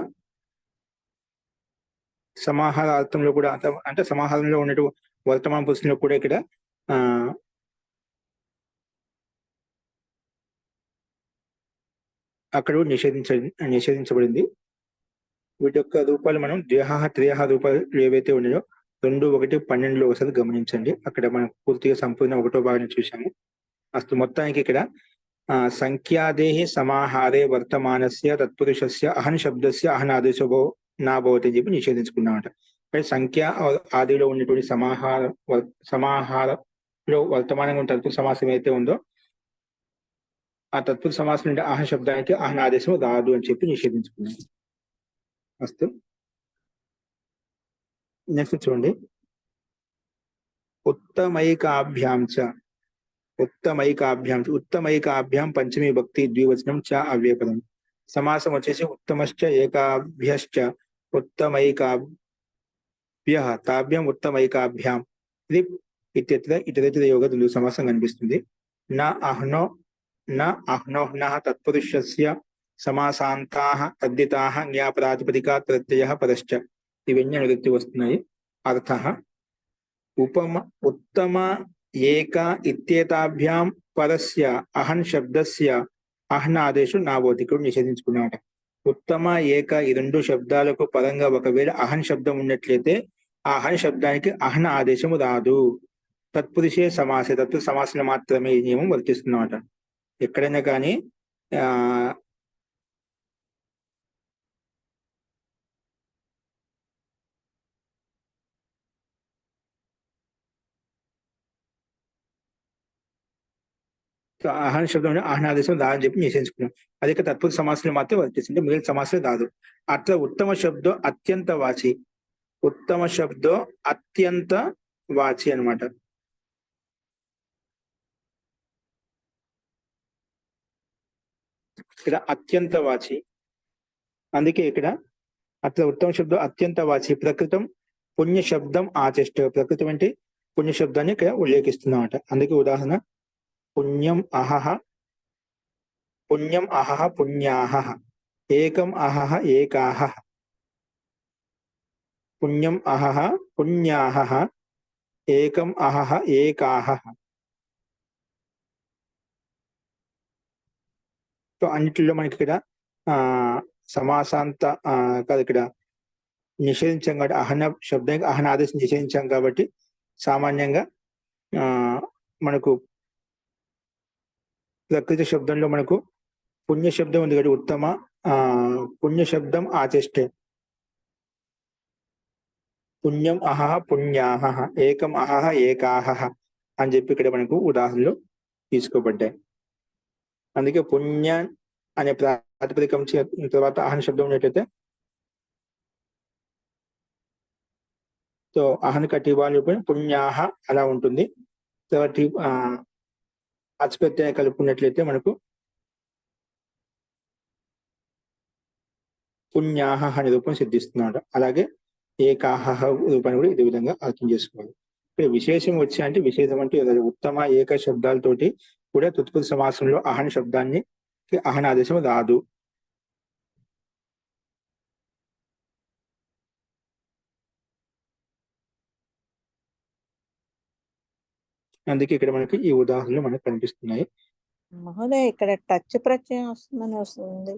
అంటే సమాహారంలో ఉన్నట్టు వర్తమాన పురుషులో కూడా ఇక్కడ అక్కడ నిషేధించబడింది. వీటి యొక్క రూపాలు మనం ద్వ్యః త్రియః రూపాలు ఏవైతే ఉన్నాయో 2:1:12 ఒకసారి గమనించండి. అక్కడ మనం పూర్తిగా సంపూర్ణ ఒకటో భాగాన్ని చూసాము. అస్తు, మొత్తానికి ఇక్కడ సంఖ్యాదేహి సమాహారే వర్తమానస్య తత్పురుషస్య అహన్ శబ్దస్య అహన్ ఆదేశో నా భవతి అని చెప్పి నిషేధించుకున్నామట. సంఖ్య ఆదిలో ఉన్నటువంటి సమాహారంలో వర్తమానంగా తత్పురుష సమాసం అయితే ఉందో ఆ తత్పురుష సమాసం నుండి అహం శబ్దానికి అహం ఆదేశం రాదు అని చెప్పి నిషేధించుకున్నాం. అస్తు. నెక్స్ట్ చూడండి, ఉత్తమైకాభ్యాం చ ఉత్తమైకాభ్యాం పంచమీ భక్తి ద్వివచనం చ అవ్యపదం. సమాసం వచ్చేసి ఉత్తమశ్చ ఏకాభ్యశ్చ ఉత్తమైకాభ్యః తాభ్యం ఉత్తమైకాభ్యాం ఇది ఇత్యత్ర ఇతరేతర యోగ ద్వంద్వ సమాసం కనిపిస్తుంది. న అహ్నో నః తత్పురుషస్య సమాసాంతాః తద్దితాః జ్ఞాపరాతిపదికా ప్రత్యయః పదశ్చ ఇవన్నీ అనువృత్తి వస్తున్నాయి. అర్థః ఉత్తమ ఏక ఇత్యేతాభ్యాం పరస్య అహన్ శబ్దస్య అహ్నాదేశు నాభవతి. ఇక్కడ నిషేధించుకున్నామట. ఉత్తమ ఏక ఈ రెండు శబ్దాలకు పరంగా ఒకవేళ అహన్ శబ్దం ఉన్నట్లయితే ఆ అహన్ శబ్దానికి అహ్న ఆదేశము రాదు. తత్పురుషే సమాసే తత్పురుష సమాసన మాత్రమే ఈ నియమం వర్తిస్తున్నమాట. ఎక్కడైనా కానీ అహం శబ్దం అహనాదేశం రాదని చెప్పి నిషేధించుకున్నాం. అదే తత్పురుష సమాసంలో మాత్రం వర్తిస్తుంది, మిగిలిన సమాసం రాదు. అట్లా ఉత్తమ శబ్దం అత్యంత వాచి, ఉత్తమ శబ్దం అత్యంత వాచి అనమాట. ఇక్కడ అత్యంత వాచి, అందుకే ఇక్కడ అట్లా ఉత్తమ శబ్దం అత్యంత వాచి. ప్రకృతం పుణ్య శబ్దం ఆచష్ట. ప్రకృతం అంటే పుణ్య శబ్దాన్ని ఇక్కడ ఉల్లేఖిస్తున్నమాట. అందుకే ఉదాహరణ పుణ్యం అహహ పుణ్యాహ, ఏకం అహహ ఏకాహ. పుణ్యం అహహ పుణ్యాహ, ఏకం అహహ ఏకాహ. సో అన్నిటిలో మనకి ఇక్కడ సమాసాంత కాదు, ఇక్కడ నిషేధించాం కాబట్టి అహన శబ్దానికి అహన ఆదేశం నిషేధించాం కాబట్టి సామాన్యంగా మనకు ప్రకృతి శబ్దంలో మనకు పుణ్య శబ్దం ఉంది కాబట్టి ఉత్తమ పుణ్య శబ్దం ఆచష్టే. పుణ్యం అహహ పుణ్యాహ, ఏకం అహహ ఏకాహ అని చెప్పి ఇక్కడ మనకు ఉదాహరణలు తీసుకోబడ్డాయి. అందుకే పుణ్య అనే ప్రాతిపదికం తర్వాత అహన శబ్దం ఉన్నట్లయితే సో అహన కటివాళ్ళు పుణ్యాహ అలా ఉంటుంది. తర్వాత అచ్చుపెట్టే కలుపుకున్నట్లయితే మనకు పుణ్యాహ అనే రూపం సిద్ధిస్తున్నాడు. అలాగే ఏకాహ రూపాన్ని కూడా ఇదే విధంగా అర్థం చేసుకోవాలి. ఇక్కడ విశేషం వచ్చి అంటే విశేషం అంటే ఉత్తమ ఏక శబ్దాలతోటి కూడా తత్పురుష సమాసంలో అహన శబ్దాన్ని అహనాదేశం రాదు. అందుకే ఇక్కడ మనకి ఈ ఉదాహరణలు మనకు కనిపిస్తున్నాయి. మహోదయ ఇక్కడ టచ్ ప్రత్యయం వస్తుందని వస్తుంది.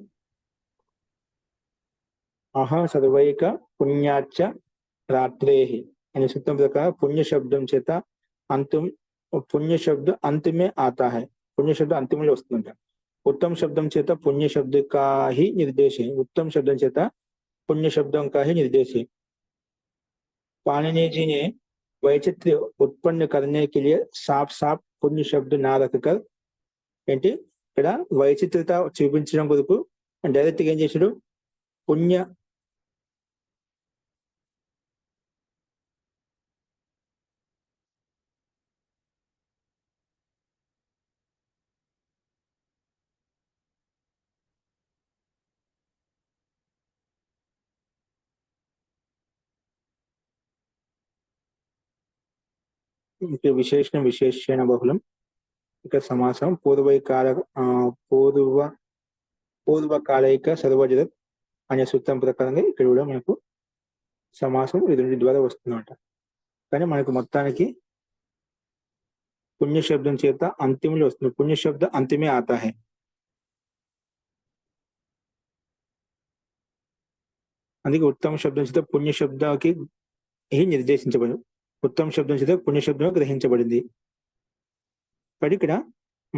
అహ సర్వైక పుణ్యాచ రాత్రేహి అనే సూత్రం ప్రకారం పుణ్య శబ్దం చేత అంతం పుణ్య శబ్द अंत में आता है. पुण्य शब्द अंतिमలో వస్తుందంట. उत्तम शब्दం చేత पुण्य शब्द का ही निर्देश है. उत्तम शब्दం చేత पुण्य शब्दों का ही निर्देश है. पाणिनि जी ने वैचित्र्य उत्पन्न करने के लिए साफ साफ पुण्य शब्द ना रखकर ఏంటి ఇక్కడ వైచిత్రత చూపించడం కొరకు డైరెక్ట్ గా ఏం చేశాడు, పుణ్య విశేషణ విశేషణ బహుళం. ఇక సమాసం పూర్వకాలిక సర్వజగత్ అనే సూత్రం ప్రకారంగా ఇక్కడ కూడా మనకు సమాసం ఇది ద్వారా వస్తుందన్నమాట. కానీ మనకు మొత్తానికి పుణ్య శబ్దం చేత అంతిమలో వస్తుంది. పుణ్య శబ్ద అంతిమే ఆతా హై. అందుకే ఉత్తమ శబ్దం చేత పుణ్య శబ్దానికి నిర్దేశించబడి ఉత్తమ శబ్దం చేత పుణ్య శబ్దం గ్రహించబడింది. కాబట్టి ఇక్కడ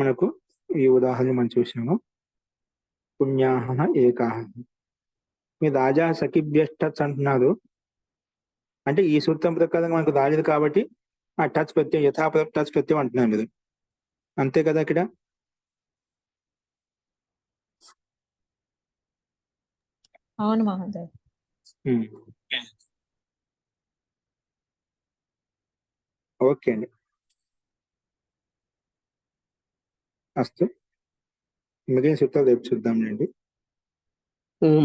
మనకు ఈ ఉదాహరణ మనం చూసినాము. పుణ్యాహ ఏకాహ. మీరు రాజా సఖిభ్యష్ట అంటున్నారు అంటే ఈ సూత్రం ప్రకారం మనకు రాలేదు కాబట్టి ఆ టచ్ ప్రత్యయం యథాపద టచ్ ప్రత్యయం అంటున్నారు మీరు, అంతే కదా. ఇక్కడ అవును మహోదయ. ఉమ్. ఓకే అండి, అస్తు. మిగిలిన సూత్రాలు రేపు చూద్దాంలేండి.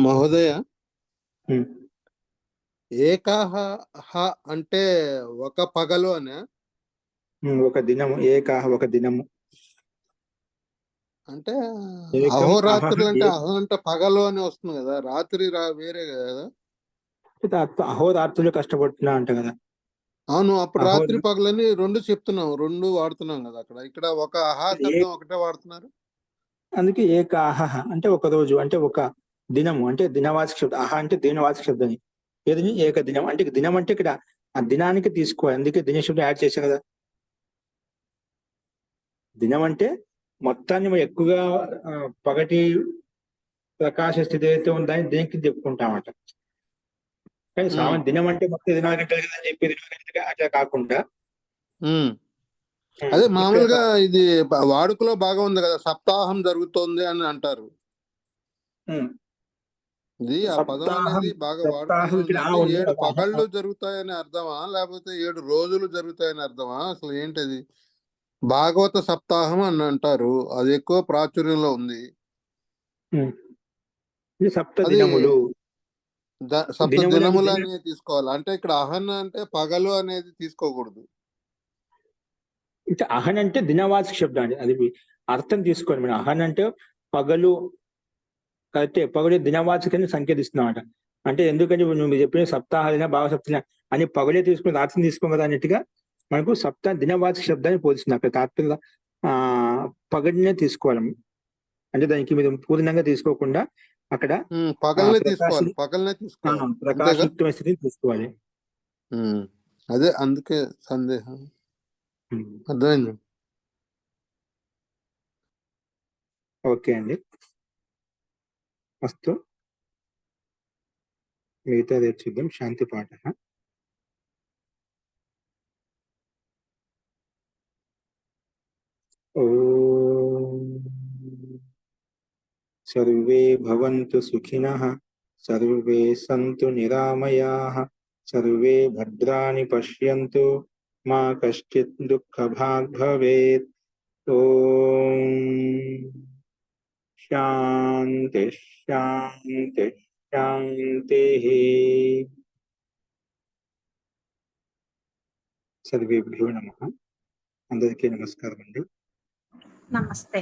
మహోదయ, ఉమ్. ఏకాహ అంటే ఒక పగలు అనే, ఒక దినము, ఏకాహ ఒక దినము. అంటే ఏకం అహహ అహోరాత్రులు అంటే అహ అంటే పగలు అని వస్తుంది కదా, రాత్రి వేరే కదా. అహోరాత్రులు కష్టపడుతున్నా అంట కదా. అవును, అప్పుడు అహో రాత్రి పగలని రెండు చెప్తున్నాం, రెండు వాడుతున్నాం కదా అక్కడ. ఇక్కడ ఒక అహా శబ్దం ఒకటే వాడుతున్నారు. అందుకే ఏకాహ అంటే ఒక రోజు, అంటే ఒక దినము, అంటే దినవాచక శబ్దం. అహ అంటే దినవాచక శబ్దం. ఏది ఏక దినం అంటే దినం అంటే ఇక్కడ ఆ దినానికి తీసుకోవాలి. అందుకే దిన శబ్దం యాడ్ చేశాం కదా. దినం అంటే మొత్తాన్ని మనం ఎక్కువగా పగటి ప్రకాశ స్థితి అయితే ఉందని దేనికి చెప్పుకుంటామట. కానీ సామాన్య దినం అంటే మొత్తం 24 గంటలు కదా అని చెప్పి 24 గంటలుగా అట్లా కాకుండా అదే ఇక్కడ మామూలుగా ఇది వాడుకలో బాగా ఉంది కదా, సప్తాహం జరుగుతోంది అని అంటారు. ఇది ఆ పదం అనేది బాగా సప్తాహం వాడుకలో ఇక్కడ ఉంది. అంటే ఉంది. 7 పగళ్ళు జరుగుతాయని అర్థమా, లేకపోతే 7 రోజులు జరుగుతాయని అర్థమా, అసలు ఏంటది? భాగవత సప్తాహం అని అంటారు, అది ఎక్కువ ప్రాచుర్యంలో ఉంది. ఇది సప్త అది దినములు. సప్త దినములు అనేది తీసుకోవాలి. అంటే ఇక్కడ అహన్ అంటే పగలు అనేది తీసుకోకూడదు. ఇంకా అహన్ అంటే దినవాచక శబ్దం అండి, అది అర్థం తీసుకోండి. మనం అహన్ అంటే పగలు, కరెక్టే, పగలు దినవాచకాన్ని సంకేతిస్తున్నామట. అంటే ఎందుకంటే నువ్వు చెప్పిన సప్తాహ భావ సప్త అని పగలే తీసుకుని రాత్రిని తీసుకోం కదా అన్నట్టుగా మనకు సప్త దినవాచక శబ్దాన్ని పోలిస్తుంది. అక్కడ తాత్పర్య పగడినే తీసుకోవాలి. అంటే దానికి మీరు పూర్ణంగా తీసుకోకుండా అక్కడ పగలనే తీసుకోవాలి, పగలనే తీసుకోవాలి, ప్రకాశయుక్తమైన స్థితిని తీసుకోవాలి. అదే అందుకే సందేహం. అర్థమైంది. ఓకే అండి, అస్తు. మిగతా రేపు చూద్దాం. శాంతి పాఠ. ఓం సర్వే భవంతు సుఖినః, సర్వే సంతు నిరామయాః, సర్వే భద్రాణి పశ్యంతు, మా కశ్చిత్ దుఃఖభాగ్ భవేత్. ఓం శాంతి శాంతి శాంతిః. సర్వేభ్యో నమః. అందరికీ నమస్కారం అండి. నమస్తే.